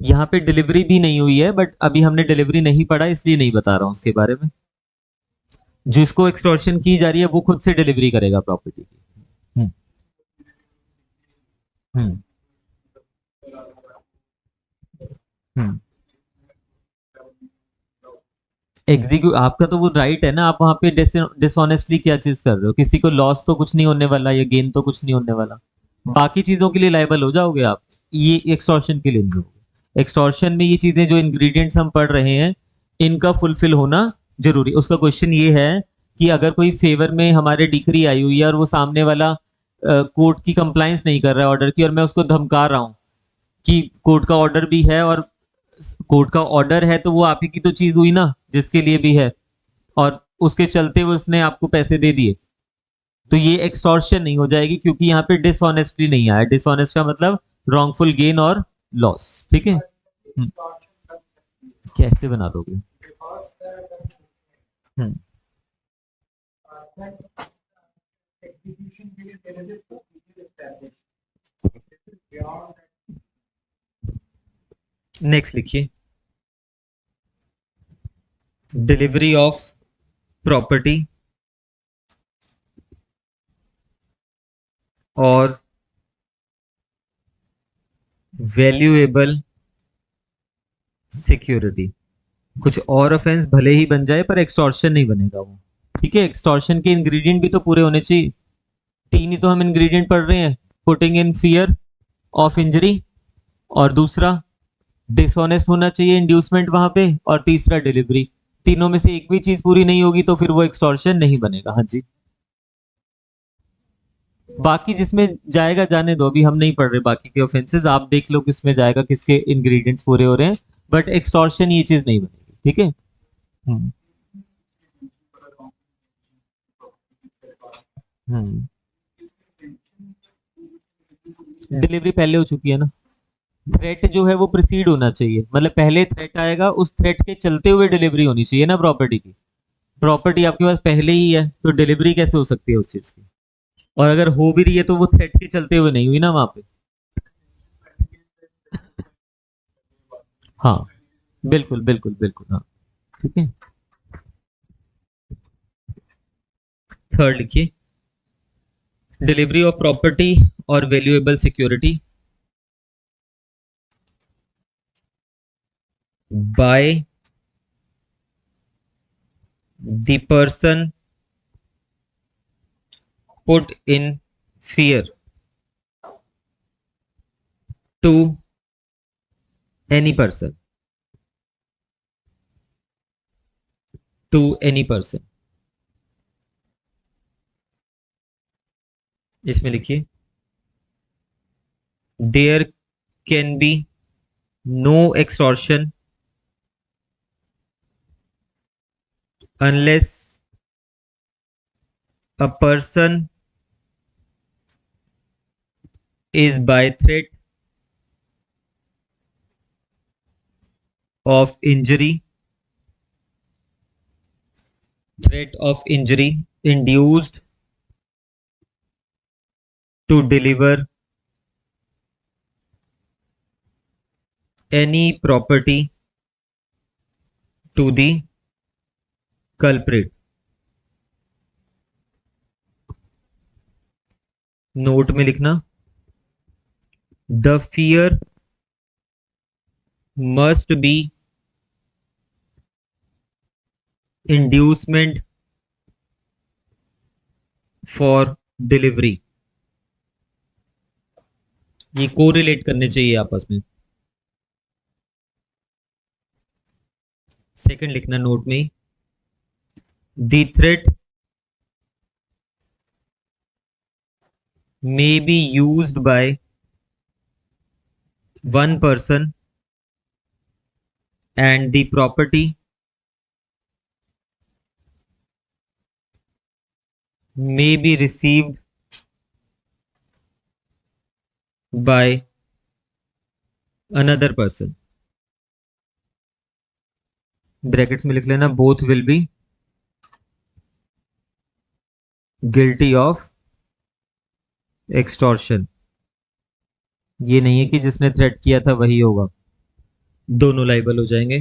यहाँ पे डिलीवरी भी नहीं हुई है, बट अभी हमने डिलीवरी नहीं पढ़ा इसलिए नहीं बता रहा हूँ उसके बारे में. जिसको एक्सटॉर्शन की जा रही है वो खुद से डिलीवरी करेगा प्रॉपर्टी की. हम्म. हम्म. हम्म. एग्जीक्यूट आपका तो वो राइट है ना, आप वहां पे डिसऑनेस्टली क्या चीज कर रहे हो, किसी को लॉस तो कुछ नहीं होने वाला या गेन तो कुछ नहीं होने वाला. बाकी चीजों के लिए लाइबल हो जाओगे आप, ये एक्सटॉर्शन के लिए नहीं होगा. एक्सटॉर्शन में ये चीजें जो इंग्रेडिएंट्स हम पढ़ रहे हैं इनका फुलफिल होना जरूरी. उसका क्वेश्चन ये है कि अगर कोई फेवर में हमारे डिक्री आई हुई है और वो सामने वाला कोर्ट की कंप्लाइंस नहीं कर रहा है ऑर्डर की, और मैं उसको धमका रहा हूँ कि कोर्ट का ऑर्डर भी है, और कोर्ट का ऑर्डर है तो वो आप ही की तो चीज हुई ना जिसके लिए भी है, और उसके चलते हुए उसने आपको पैसे दे दिए, तो ये एक्सटॉर्शन नहीं हो जाएगी क्योंकि यहाँ पे डिसऑनेस्टली नहीं आया. डिसऑनेस्ट का मतलब रॉन्गफुल गेन और लॉस. ठीक है. कैसे बना दोगे. हम्म. नेक्स्ट लिखिए. डिलीवरी ऑफ प्रॉपर्टी और वैल्यूएबल सिक्योरिटी। कुछ और ऑफेंस भले ही बन जाए पर एक्सटॉर्शन नहीं बनेगा वो। ठीक है, एक्सटॉर्शन के इंग्रेडिएंट भी तो पूरे होने चाहिए। तीन ही तो हम इंग्रेडिएंट पढ़ रहे हैं, putting in fear of injury, और दूसरा डिसऑनेस्ट होना चाहिए इंड्यूसमेंट वहां पे, और तीसरा डिलीवरी। तीनों में से एक भी चीज पूरी नहीं होगी तो फिर वो एक्सटॉर्शन नहीं बनेगा। हाँ जी, बाकी जिसमें जाएगा जाने दो, अभी हम नहीं पढ़ रहे बाकी के ऑफेंसेस, आप देख लो किसमें जाएगा, किसके इंग्रेडिएंट्स पूरे हो रहे हैं, बट एक्सटॉर्शन ये चीज नहीं बनेगी। ठीक है। हम्म। हम्म। डिलीवरी पहले हो चुकी है ना। थ्रेट जो है वो प्रिसीड होना चाहिए, मतलब पहले थ्रेट आएगा, उस थ्रेट के चलते हुए डिलीवरी होनी चाहिए ना प्रॉपर्टी की। प्रॉपर्टी आपके पास पहले ही है तो डिलीवरी कैसे हो सकती है उस चीज की। और अगर हो भी रही है तो वो थ्रेट के चलते हुए नहीं हुई ना वहां पे। हाँ, बिल्कुल बिल्कुल बिल्कुल, हाँ। ठीक है। थर्ड लिखिए, डिलीवरी ऑफ प्रॉपर्टी और valuable security by the person put in fear to any person, to any person। इसमें लिखिए, there can be no extortion unless a person is by threat of injury, threat of injury induced to deliver any property to the culprit। Note में लिखना, the fear must be inducement for delivery. ये correlate करने चाहिए आपस में। Second लिखना note में, the threat may be used by one person and the property may be received by another person। Brackets में लिख लेना, both will be guilty of extortion. ये नहीं है कि जिसने थ्रेट किया था वही होगा, दोनों लाइबल हो जाएंगे।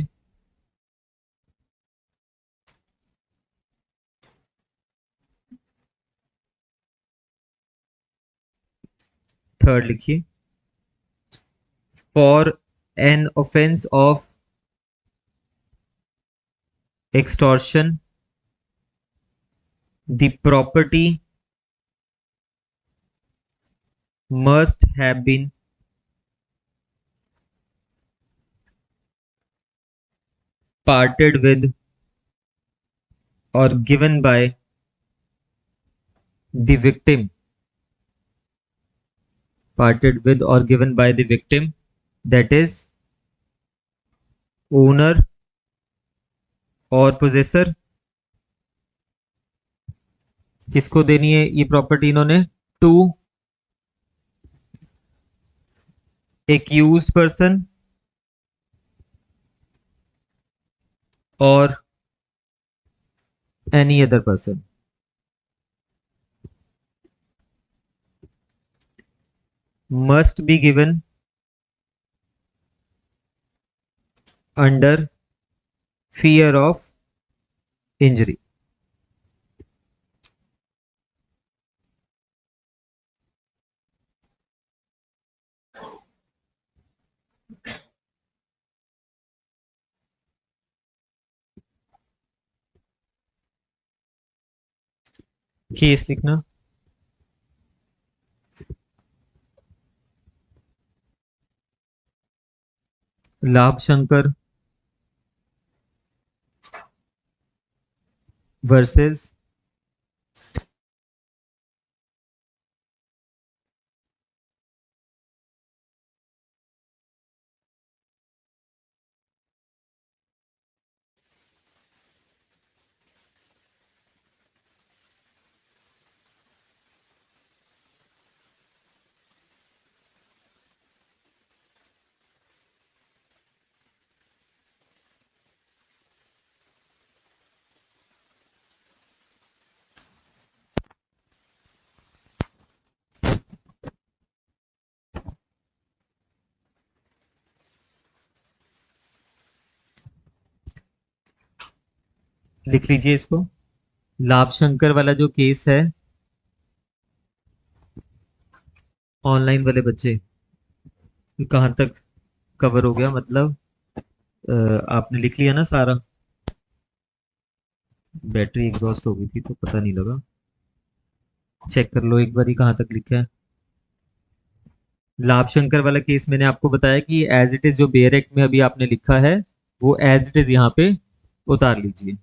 थर्ड लिखिए, for an offence of extortion the property must have been parted with or given by the victim, parted with or given by the victim, that is owner और possessor। किसको देनी है ये प्रॉपर्टी इन्होंने, to accused person और any other person. Must be given under fear of injury. Case लिखना। लाभ Shankar versus लिख लीजिए इसको। लाभ शंकर वाला जो केस है, ऑनलाइन वाले बच्चे, कहाँ तक कवर हो गया? मतलब आपने लिख लिया ना सारा? बैटरी एग्जॉस्ट हो गई थी तो पता नहीं लगा। चेक कर लो एक बार कहाँ तक लिखा है। लाभ शंकर वाला केस मैंने आपको बताया कि एज इट इज जो बेयर एक्ट में अभी आपने लिखा है वो एज इट इज यहाँ पे उतार लीजिए।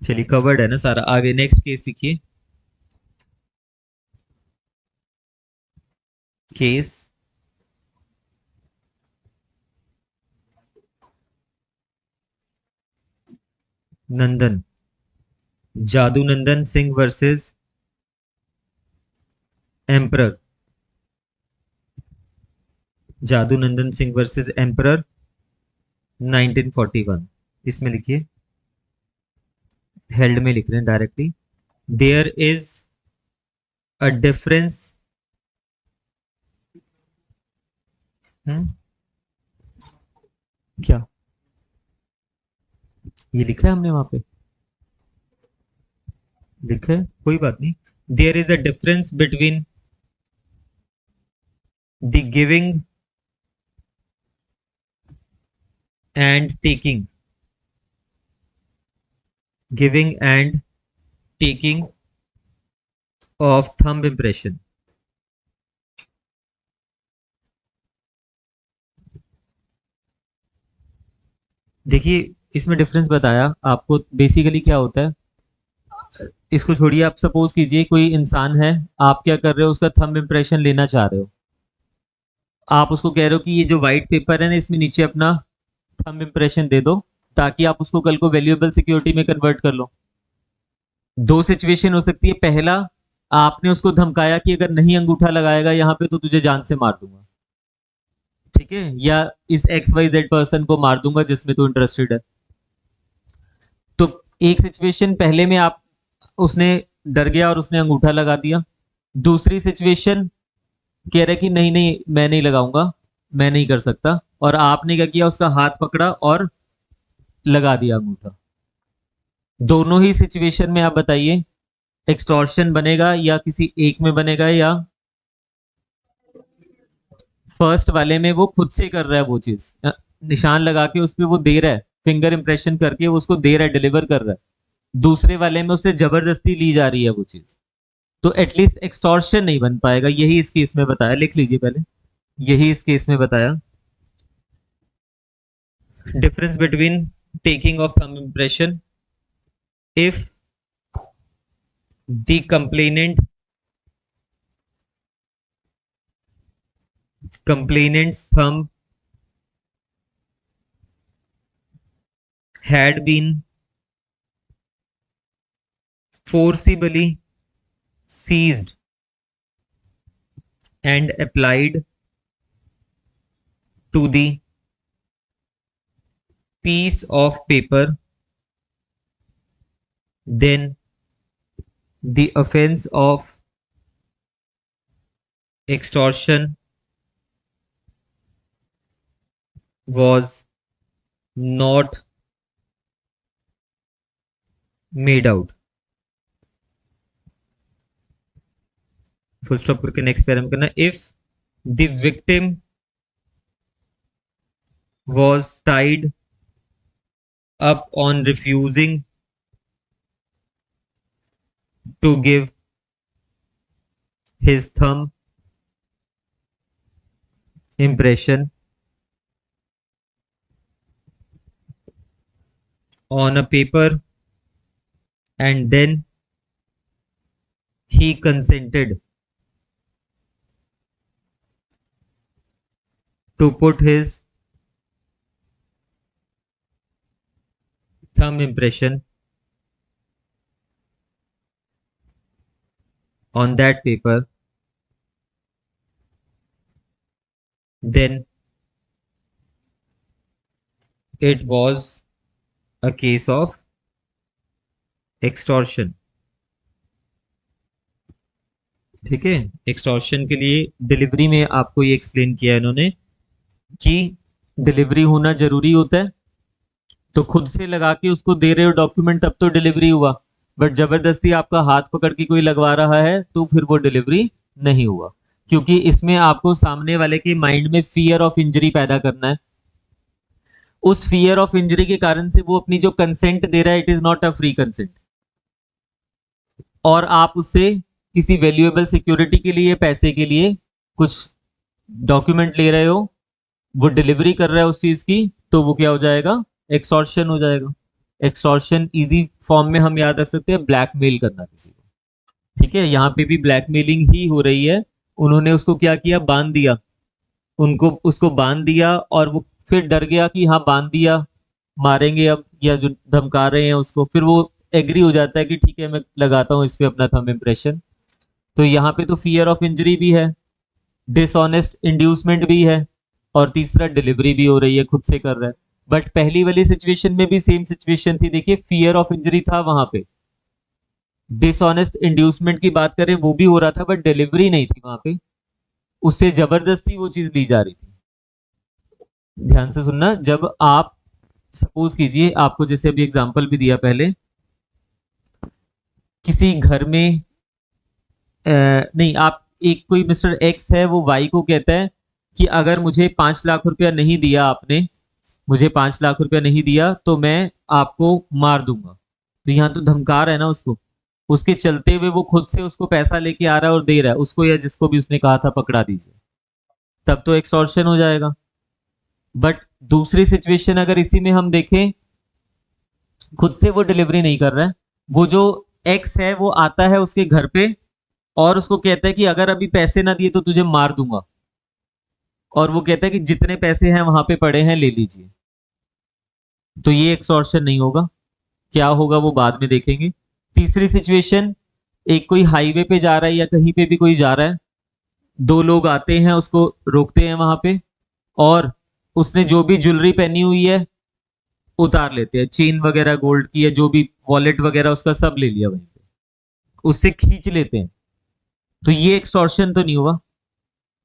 चलिए कवर्ड है ना सारा। आगे नेक्स्ट केस लिखिए। केस नंदन, जादू नंदन सिंह वर्सेस एम्परर। जादू नंदन सिंह वर्सेस एम्परर 1941। इसमें लिखिए, हेल्ड में लिख रहे हैं directly. There is a difference. क्या ये लिखा है हमने वहां पे? लिखा है, कोई बात नहीं। There is a difference between the giving and taking. Giving and taking of thumb impression. देखिए इसमें डिफरेंस बताया आपको। बेसिकली क्या होता है, इसको छोड़िए। आप सपोज कीजिए कोई इंसान है, आप क्या कर रहे हो, उसका थंब इम्प्रेशन लेना चाह रहे हो। आप उसको कह रहे हो कि ये जो व्हाइट पेपर है ना, इसमें नीचे अपना थंब इम्प्रेशन दे दो, ताकि आप उसको कल को वैल्यूएबल सिक्योरिटी में कन्वर्ट कर लो। दो सिचुएशन हो सकती है। पहला, आपने उसको धमकाया कि अगर नहीं अंगूठा लगाएगा यहाँ पे तो तुझे जान से मार दूंगा, ठीक है, या इस एक्स वाई जेड पर्सन को मार दूंगा जिसमें तू इंटरेस्टेड है। तो एक सिचुएशन पहले में आप, उसने डर गया और उसने अंगूठा लगा दिया। दूसरी सिचुएशन कह रहा है कि नहीं नहीं मैं नहीं लगाऊंगा, मैं नहीं कर सकता, और आपने क्या किया, उसका हाथ पकड़ा और लगा दिया अंगूठा। दोनों ही सिचुएशन में आप बताइए एक्सटॉर्शन बनेगा या किसी एक में बनेगा? या फर्स्ट वाले में वो खुद से कर रहा है वो चीज, निशान लगा के उस पर वो दे रहा है, फिंगर इंप्रेशन करके वो उसको दे रहा है, डिलीवर कर रहा है। दूसरे वाले में उससे जबरदस्ती ली जा रही है वो चीज। तो एटलीस्ट एक्सटॉर्शन नहीं बन पाएगा। यही इस केस में बताया, लिख लीजिए पहले। यही इस केस में बताया। Difference between taking of thumb impression, if the complainant's thumb had been forcibly seized and applied to the piece of paper, then the offense of extortion was not made out। Full stop करके next para में करना। If The victim was tied up on refusing to give his thumb impression on a paper, and then he consented to put his thumb impression on that paper. Then it was a case of extortion. ठीक है, extortion के लिए delivery में आपको ये explain किया इन्होंने कि डिलीवरी होना जरूरी होता है, तो खुद से लगा के उसको दे रहे हो डॉक्यूमेंट तब तो डिलीवरी हुआ, बट जबरदस्ती आपका हाथ पकड़ के कोई लगवा रहा है तो फिर वो डिलीवरी नहीं हुआ, क्योंकि इसमें आपको सामने वाले के माइंड में फियर ऑफ इंजरी पैदा करना है। उस फियर ऑफ इंजरी के कारण से वो अपनी जो कंसेंट दे रहा है, it is not a free consent, और आप उससे किसी वैल्यूएबल सिक्योरिटी के लिए, पैसे के लिए कुछ डॉक्यूमेंट ले रहे हो, वो डिलीवरी कर रहा है उस चीज की, तो वो क्या हो जाएगा, एक्सटॉर्शन हो जाएगा। एक्सटॉर्शन इजी फॉर्म में हम याद रख सकते हैं, ब्लैकमेल करना किसी को। ठीक है, यहाँ पे भी ब्लैकमेलिंग ही हो रही है। उन्होंने उसको क्या किया, बांध दिया, उनको उसको बांध दिया, और वो फिर डर गया कि हाँ बांध दिया, मारेंगे अब, या जो धमका रहे हैं उसको, फिर वो एग्री हो जाता है कि ठीक है मैं लगाता हूँ इस पे अपना थंब इम्प्रेशन। तो यहाँ पे तो फियर ऑफ इंजरी भी है, डिसऑनेस्ट इंड्यूसमेंट भी है, और तीसरा डिलीवरी भी हो रही है, खुद से कर रहा है। बट पहली वाली सिचुएशन में भी सेम सिचुएशन थी, देखिए फियर ऑफ इंजरी था वहां पे, डिसऑनेस्ट इंड्यूसमेंट की बात करें वो भी हो रहा था, बट डिलीवरी नहीं थी वहां पे, उससे जबरदस्ती वो चीज ली जा रही थी। ध्यान से सुनना, जब आप सपोज कीजिए, आपको जैसे अभी एग्जांपल भी दिया पहले, किसी घर में नहीं, आप एक कोई मिस्टर एक्स है, वो वाई को कहता है कि अगर मुझे 5 लाख रुपया नहीं दिया आपने, मुझे 5 लाख रुपया नहीं दिया तो मैं आपको मार दूंगा। तो यहाँ तो धमका रहा है ना उसको, उसके चलते हुए वो खुद से उसको पैसा लेके आ रहा है और दे रहा है उसको, या जिसको भी उसने कहा था पकड़ा दीजिए, तब तो एक्सटॉर्शन हो जाएगा। बट दूसरी सिचुएशन अगर इसी में हम देखें, खुद से वो डिलीवरी नहीं कर रहा है, वो जो एक्स है वो आता है उसके घर पे और उसको कहता है कि अगर अभी पैसे ना दिए तो तुझे मार दूंगा, और वो कहता है कि जितने पैसे हैं वहां पे पड़े हैं ले लीजिए, तो ये एक्सटॉर्शन नहीं होगा। क्या होगा वो बाद में देखेंगे। तीसरी सिचुएशन, एक कोई हाईवे पे जा रहा है या कहीं पे भी कोई जा रहा है, दो लोग आते हैं उसको रोकते हैं वहां पे, और उसने जो भी ज्वेलरी पहनी हुई है उतार लेते हैं, चेन वगैरह गोल्ड की है, जो भी वॉलेट वगैरह उसका सब ले लिया वहीं पे, उससे खींच लेते हैं, तो ये एक्सटॉर्शन तो नहीं हुआ।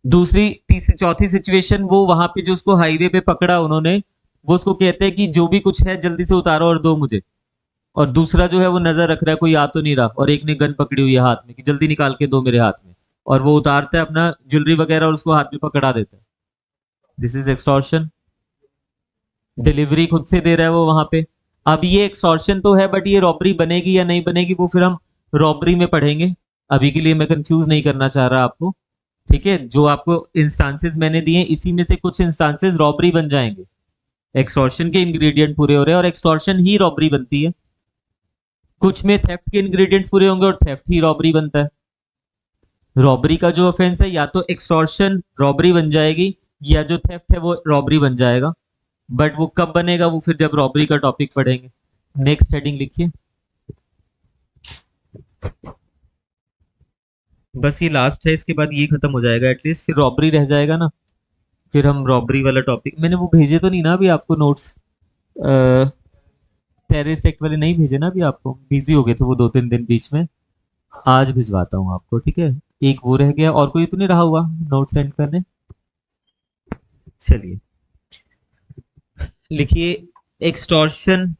दूसरी तीसरी चौथी सिचुएशन, वो वहां पे जो उसको हाईवे पे पकड़ा उन्होंने, वो उसको कहते हैं कि जो भी कुछ है जल्दी से उतारो और दो मुझे, और दूसरा जो है वो नजर रख रहा है कोई आ तो नहीं रहा, और एक ने गन पकड़ी हुई है हाथ में कि जल्दी निकाल के दो मेरे हाथ में, और वो उतारता है अपना ज्वेलरी वगैरह और उसको हाथ में पकड़ा देता है। This is extortion. डिलीवरी खुद से दे रहा है वो वहां पे। अब ये एक्सटॉर्शन तो है, बट ये रॉबरी बनेगी या नहीं बनेगी वो फिर हम रॉबरी में पढ़ेंगे, अभी के लिए मैं कंफ्यूज नहीं करना चाह रहा आपको। ठीक है, जो आपको इंस्टांसेस मैंने दिए इसी में से कुछ इंस्टांसेस रॉबरी बन जाएंगे, एक्सटॉर्शन के इंग्रेडिएंट पूरे हो रहे हैं और एक्सटॉर्शन ही रॉबरी बनती है। कुछ में थेफ्ट के इंग्रेडिएंट्स पूरे होंगे और थेफ्ट ही रॉबरी बनता है। रॉबरी का जो ऑफेंस है, या तो एक्सटॉर्शन रॉबरी बन जाएगी, या जो थेफ्ट है वो रॉबरी बन जाएगा, बट वो कब बनेगा वो फिर जब रॉबरी का टॉपिक पढ़ेंगे। नेक्स्ट हेडिंग लिखिए, बस ये लास्ट है, इसके बाद ये खत्म हो जाएगा एटलीस्ट, फिर रॉबरी रह जाएगा ना, फिर हम रॉबरी वाला टॉपिक, मैंने वो भेजे तो नहीं ना अभी आपको नोट्स, टेररिस्ट एक्ट वाले नहीं भेजे ना अभी आपको, बिजी हो गए थे वो 2-3 दिन बीच में, आज भिजवाता हूँ आपको, ठीक है। एक वो रह गया, और कोई तो नहीं रहा हुआ नोट सेंड करने। चलिए लिखिए, extortion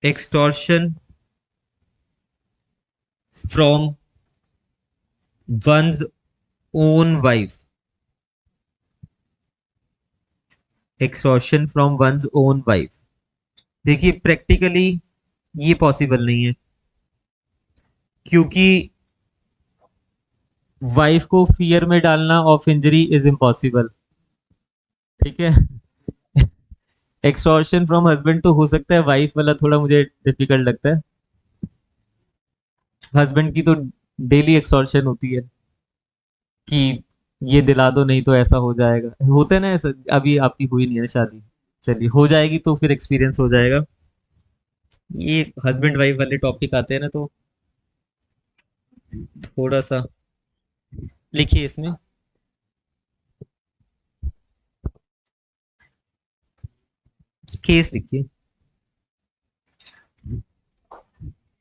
extortion from one's own wife, extortion from one's own wife. देखिए प्रैक्टिकली ये पॉसिबल नहीं है, क्योंकि वाइफ को फियर में डालना ऑफ इंजरी इज इम्पॉसिबल। ठीक है। एक्सटॉर्शन फ्रॉम हस्बैंड तो हो सकता है, वाइफ वाला थोड़ा मुझे डिफिकल्ट लगता है। हस्बैंड की तो डेली एक्सटॉर्शन होती है कि ये दिला दो नहीं तो ऐसा हो जाएगा, होता है ना ऐसा। अभी आपकी हुई नहीं है शादी, चलिए हो जाएगी तो फिर एक्सपीरियंस हो जाएगा। ये हस्बैंड वाइफ वाले टॉपिक आते हैं ना, तो थोड़ा सा लिखिए इसमें। केस लिखिए,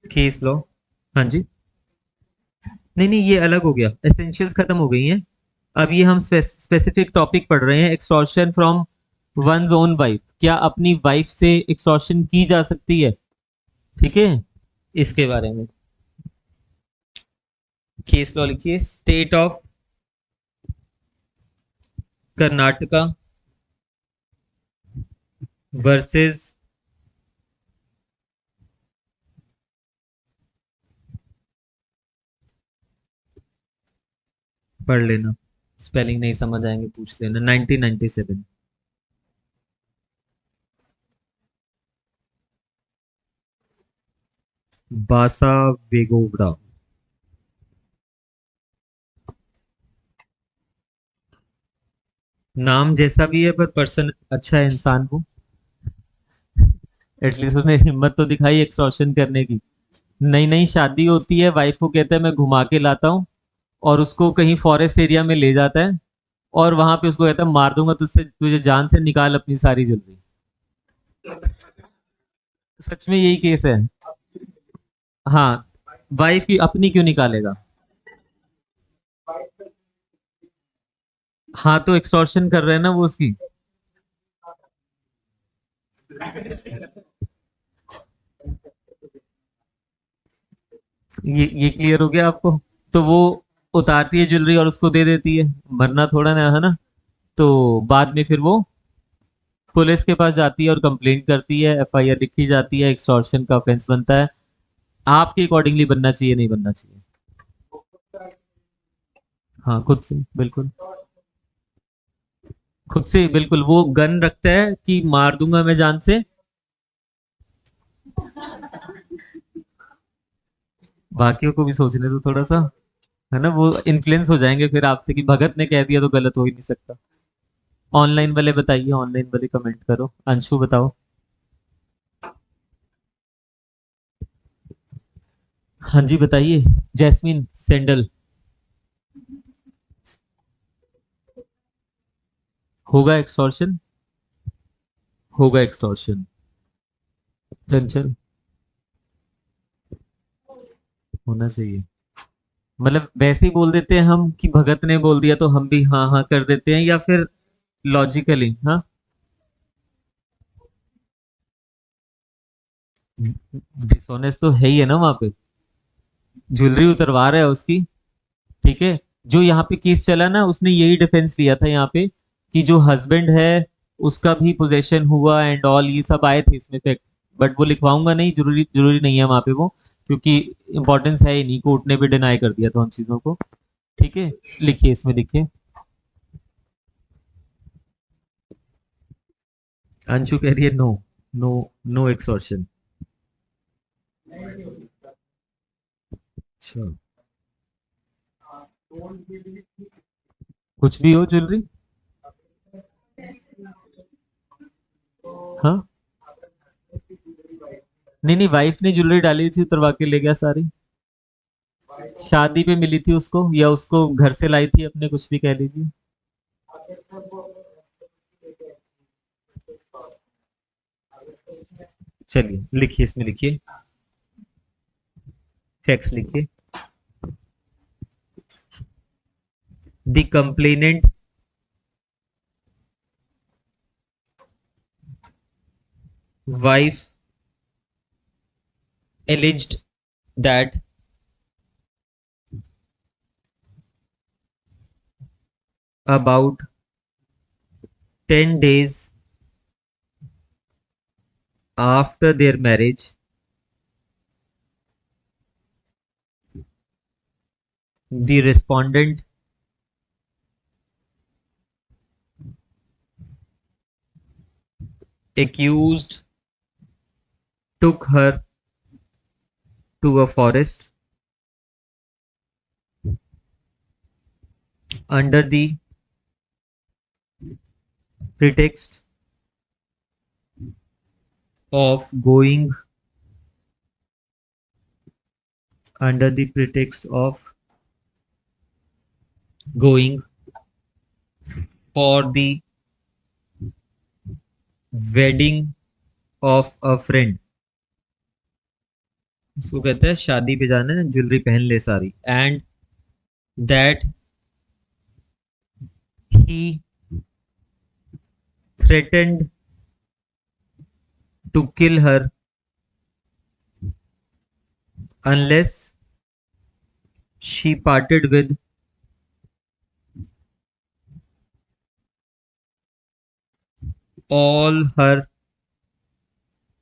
केस लॉ। हाँ जी। नहीं नहीं, ये अलग हो गया, एसेंशियल्स खत्म हो गई हैं। अब ये हम स्पेसिफिक टॉपिक पढ़ रहे हैं, extortion from one's own wife. क्या अपनी वाइफ से एक्सटॉर्शन की जा सकती है? ठीक है, इसके बारे में केस लॉ लिखिए। स्टेट ऑफ कर्नाटका वर्सेस, पढ़ लेना, स्पेलिंग नहीं समझ आएंगे पूछ लेना, 1997। बासा वेगोवड़ा। नाम जैसा भी है पर पर्सन अच्छा है, इंसान को एटलीस्ट उसने हिम्मत तो दिखाई एक्सटॉर्शन करने की। नई नई शादी होती है, वाइफ को कहता है मैं घुमा के लाता हूँ, और उसको कहीं फॉरेस्ट एरिया में ले जाता है, और वहां पे उसको कहता है मार दूंगा तुझसे, तुझे जान से निकाल अपनी सारी ज्वेलरी। सच में यही केस है। हाँ, वाइफ की अपनी क्यों निकालेगा? हाँ तो एक्सटॉर्शन कर रहे हैं ना वो उसकी। ये क्लियर हो गया आपको? तो वो उतारती है ज्वेलरी और उसको दे देती है, मरना थोड़ा ना है ना। तो बाद में फिर वो पुलिस के पास जाती है और कंप्लेंट करती है, एफआईआर लिखी जाती है, एक्सटॉर्शन का ऑफेंस बनता है। आपके अकॉर्डिंगली बनना चाहिए, नहीं बनना चाहिए? हाँ खुद से बिल्कुल, खुद से बिल्कुल। वो गन रखता है कि मार दूंगा मैं जान से। बाकियों को भी सोचने दो थोड़ा सा, है ना, वो इन्फ्लुएंस हो जाएंगे फिर आपसे कि भगत ने कह दिया तो गलत हो ही नहीं सकता। ऑनलाइन वाले बताइए, ऑनलाइन वाले कमेंट करो। अंशु बताओ। हाँ जी बताइए। जैस्मिन सेंडल। होगा एक्सटॉर्शन, होगा एक्सटॉर्शन। चंचल, होना चाहिए। मतलब वैसे ही बोल देते हैं हम कि भगत ने बोल दिया तो हम भी हाँ हाँ कर देते हैं, या फिर लॉजिकली? हाँ, डिसऑनेस्ट तो है ही है ना वहां पे, ज्वेलरी उतरवा रहा है उसकी। ठीक है, जो यहाँ पे केस चला ना, उसने यही डिफेंस लिया था यहाँ पे कि जो हस्बैंड है उसका भी पोजेशन हुआ एंड ऑल, ये सब आए थे इसमें फैक्ट। बट वो लिखवाऊंगा नहीं, जरूरी जरूरी नहीं है वहां पे वो, क्योंकि इंपॉर्टेंस है ही नहीं, कोर्ट ने भी डिनाई कर दिया था उन चीजों को। ठीक है, लिखिए इसमें लिखिए। अंशु कह रही है नो, नो, नो एक्सॉर्शन। अच्छा, कुछ भी हो ज्वेलरी। हाँ, नहीं नहीं, वाइफ ने ज्वेलरी डाली थी, उतरवा के ले गया सारी। शादी पे मिली थी उसको, या उसको घर से लाई थी अपने, कुछ भी कह लीजिए। चलिए लिखिए इसमें लिखिए, फैक्ट्स लिखिए। The complainant wife alleged that about 10 days after their marriage, the respondent accused took her to a forest under the pretext of going under the pretext of going for the wedding of a friend. इसको कहते हैं शादी पे जाना है, jewellery पहन ले सारी. And that he threatened to kill her unless she parted with all her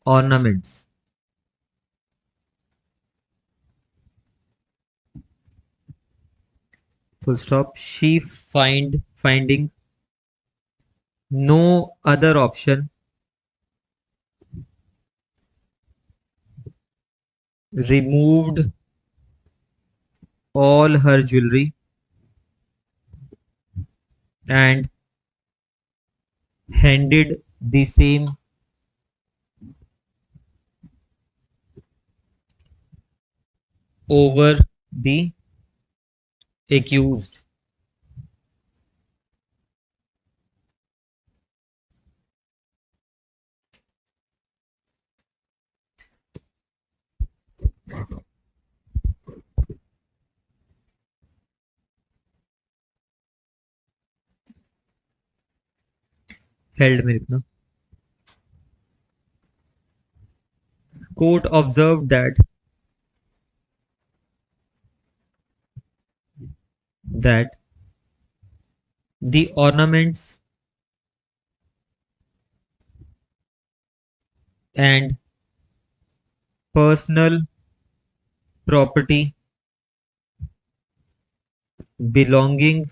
ornaments. Full stop. She finding no other option, removed all her jewelry and handed the same over the accused. Held में लिखना. Court observed that the ornaments and personal property belonging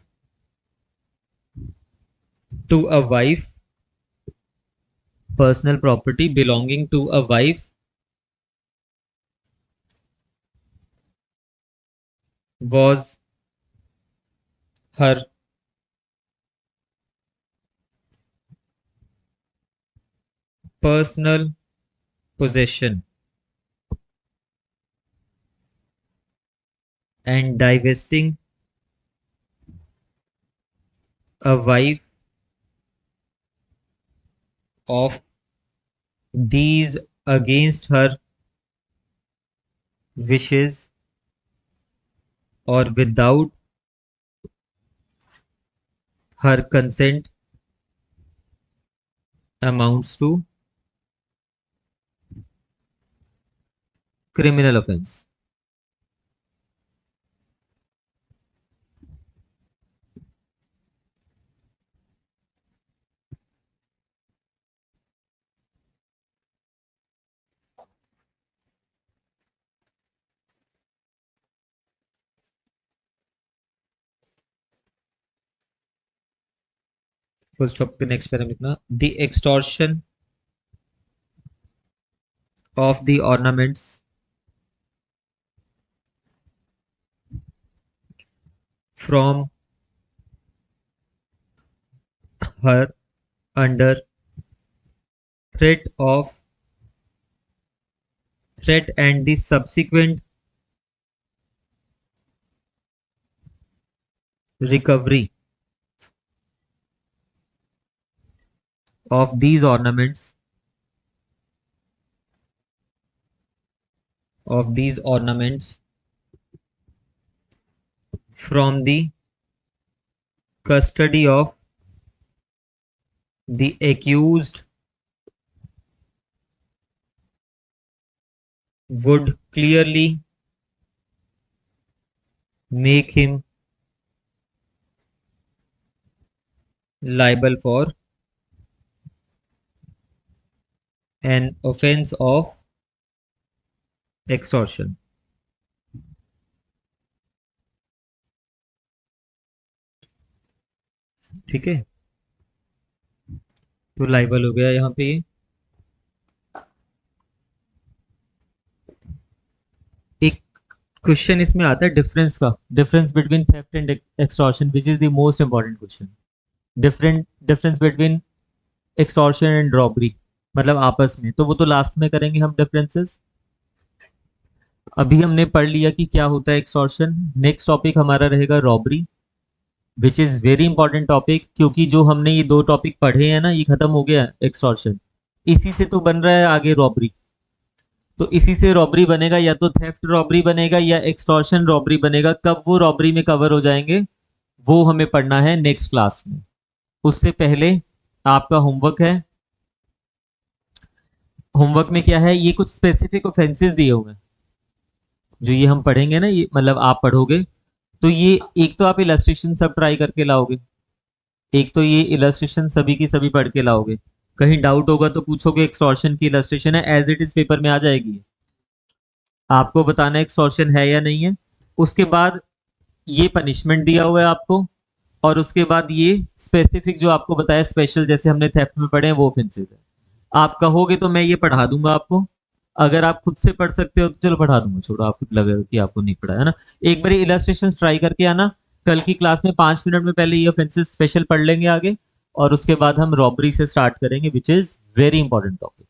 to a wife, personal property belonging to a wife was her personal possession, and divesting a wife of these against her wishes or without her consent amounts to criminal offense. Full stop के next para लिखना. The extortion of the ornaments from her under threat and the subsequent recovery of these ornaments from the custody of the accused would clearly make him liable for an offence of extortion. ठीक है, तो liable हो गया यहाँ पे। एक question इसमें आता है डिफरेंस का, difference between theft and extortion, which is the most important question. Difference between extortion and robbery, मतलब आपस में, तो वो तो लास्ट में करेंगे हम डिफरेंसेस। अभी हमने पढ़ लिया कि क्या होता है एक्सटॉर्शन। नेक्स्ट टॉपिक हमारा रहेगा robbery, which is very important topic, क्योंकि जो हमने ये दो टॉपिक पढ़े हैं ना, ये खत्म हो गया एक्सटॉर्शन, इसी से तो बन रहा है आगे रॉबरी। तो इसी से रॉबरी बनेगा, या तो थेफ्ट रॉबरी बनेगा या एक्सटॉर्शन रॉबरी बनेगा। कब वो रॉबरी में कवर हो जाएंगे वो हमें पढ़ना है नेक्स्ट क्लास में। उससे पहले आपका होमवर्क है। होमवर्क में क्या है, ये कुछ स्पेसिफिक ऑफेंसेस दिए हुए हैं जो ये हम पढ़ेंगे ना, ये मतलब आप पढ़ोगे तो ये एक तो आप इलस्ट्रेशन सब ट्राई करके लाओगे, एक तो ये इलस्ट्रेशन सभी की सभी पढ़ के लाओगे। कहीं डाउट होगा तो पूछोगे एक्सटॉर्शन की इलस्ट्रेशन है, एज इट इज पेपर में आ जाएगी, आपको बताना है एक्सटॉर्शन है या नहीं है। उसके बाद ये पनिशमेंट दिया हुआ है आपको, और उसके बाद ये स्पेसिफिक जो आपको बताया स्पेशल, जैसे हमने थेफ्ट में पढ़े हैं वो ऑफेंसेस है। आप कहोगे तो मैं ये पढ़ा दूंगा आपको, अगर आप खुद से पढ़ सकते हो तो चलो पढ़ा दूंगा, छोड़ो, आपको लगेगा कि आपको नहीं पढ़ा है ना। एक बार इलस्ट्रेशन ट्राई करके आना, कल की क्लास में 5 मिनट में पहले ये ऑफेंसेस स्पेशल पढ़ लेंगे आगे, और उसके बाद हम रॉबरी से स्टार्ट करेंगे, which is very important topic.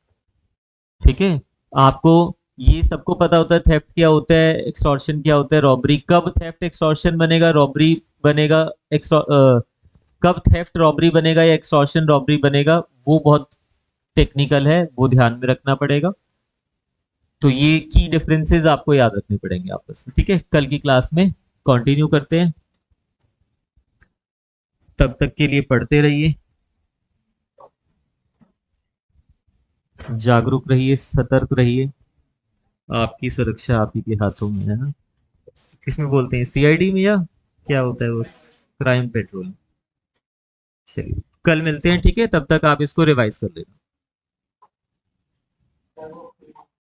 ठीक है, आपको ये सबको पता होता है थेफ्ट क्या होता है, एक्सटॉर्शन क्या होता है, रॉबरी कब थेफ्ट एक्सटॉर्शन बनेगा, रॉबरी बनेगा, कब थेफ्ट रॉबरी बनेगा या एक्सटॉर्शन रॉबरी बनेगा, वो बहुत टेक्निकल है, वो ध्यान में रखना पड़ेगा। तो ये की डिफरेंसेस आपको याद रखने पड़ेंगे आपस में। ठीक है, कल की क्लास में कंटिन्यू करते हैं, तब तक के लिए पढ़ते रहिए, जागरूक रहिए, सतर्क रहिए। आपकी सुरक्षा आप ही के हाथों में है ना। किसमें बोलते हैं, सीआईडी में, या क्या होता है वो, क्राइम पेट्रोल। चलिए कल मिलते हैं, ठीक है, तब तक आप इसको रिवाइज कर लेना।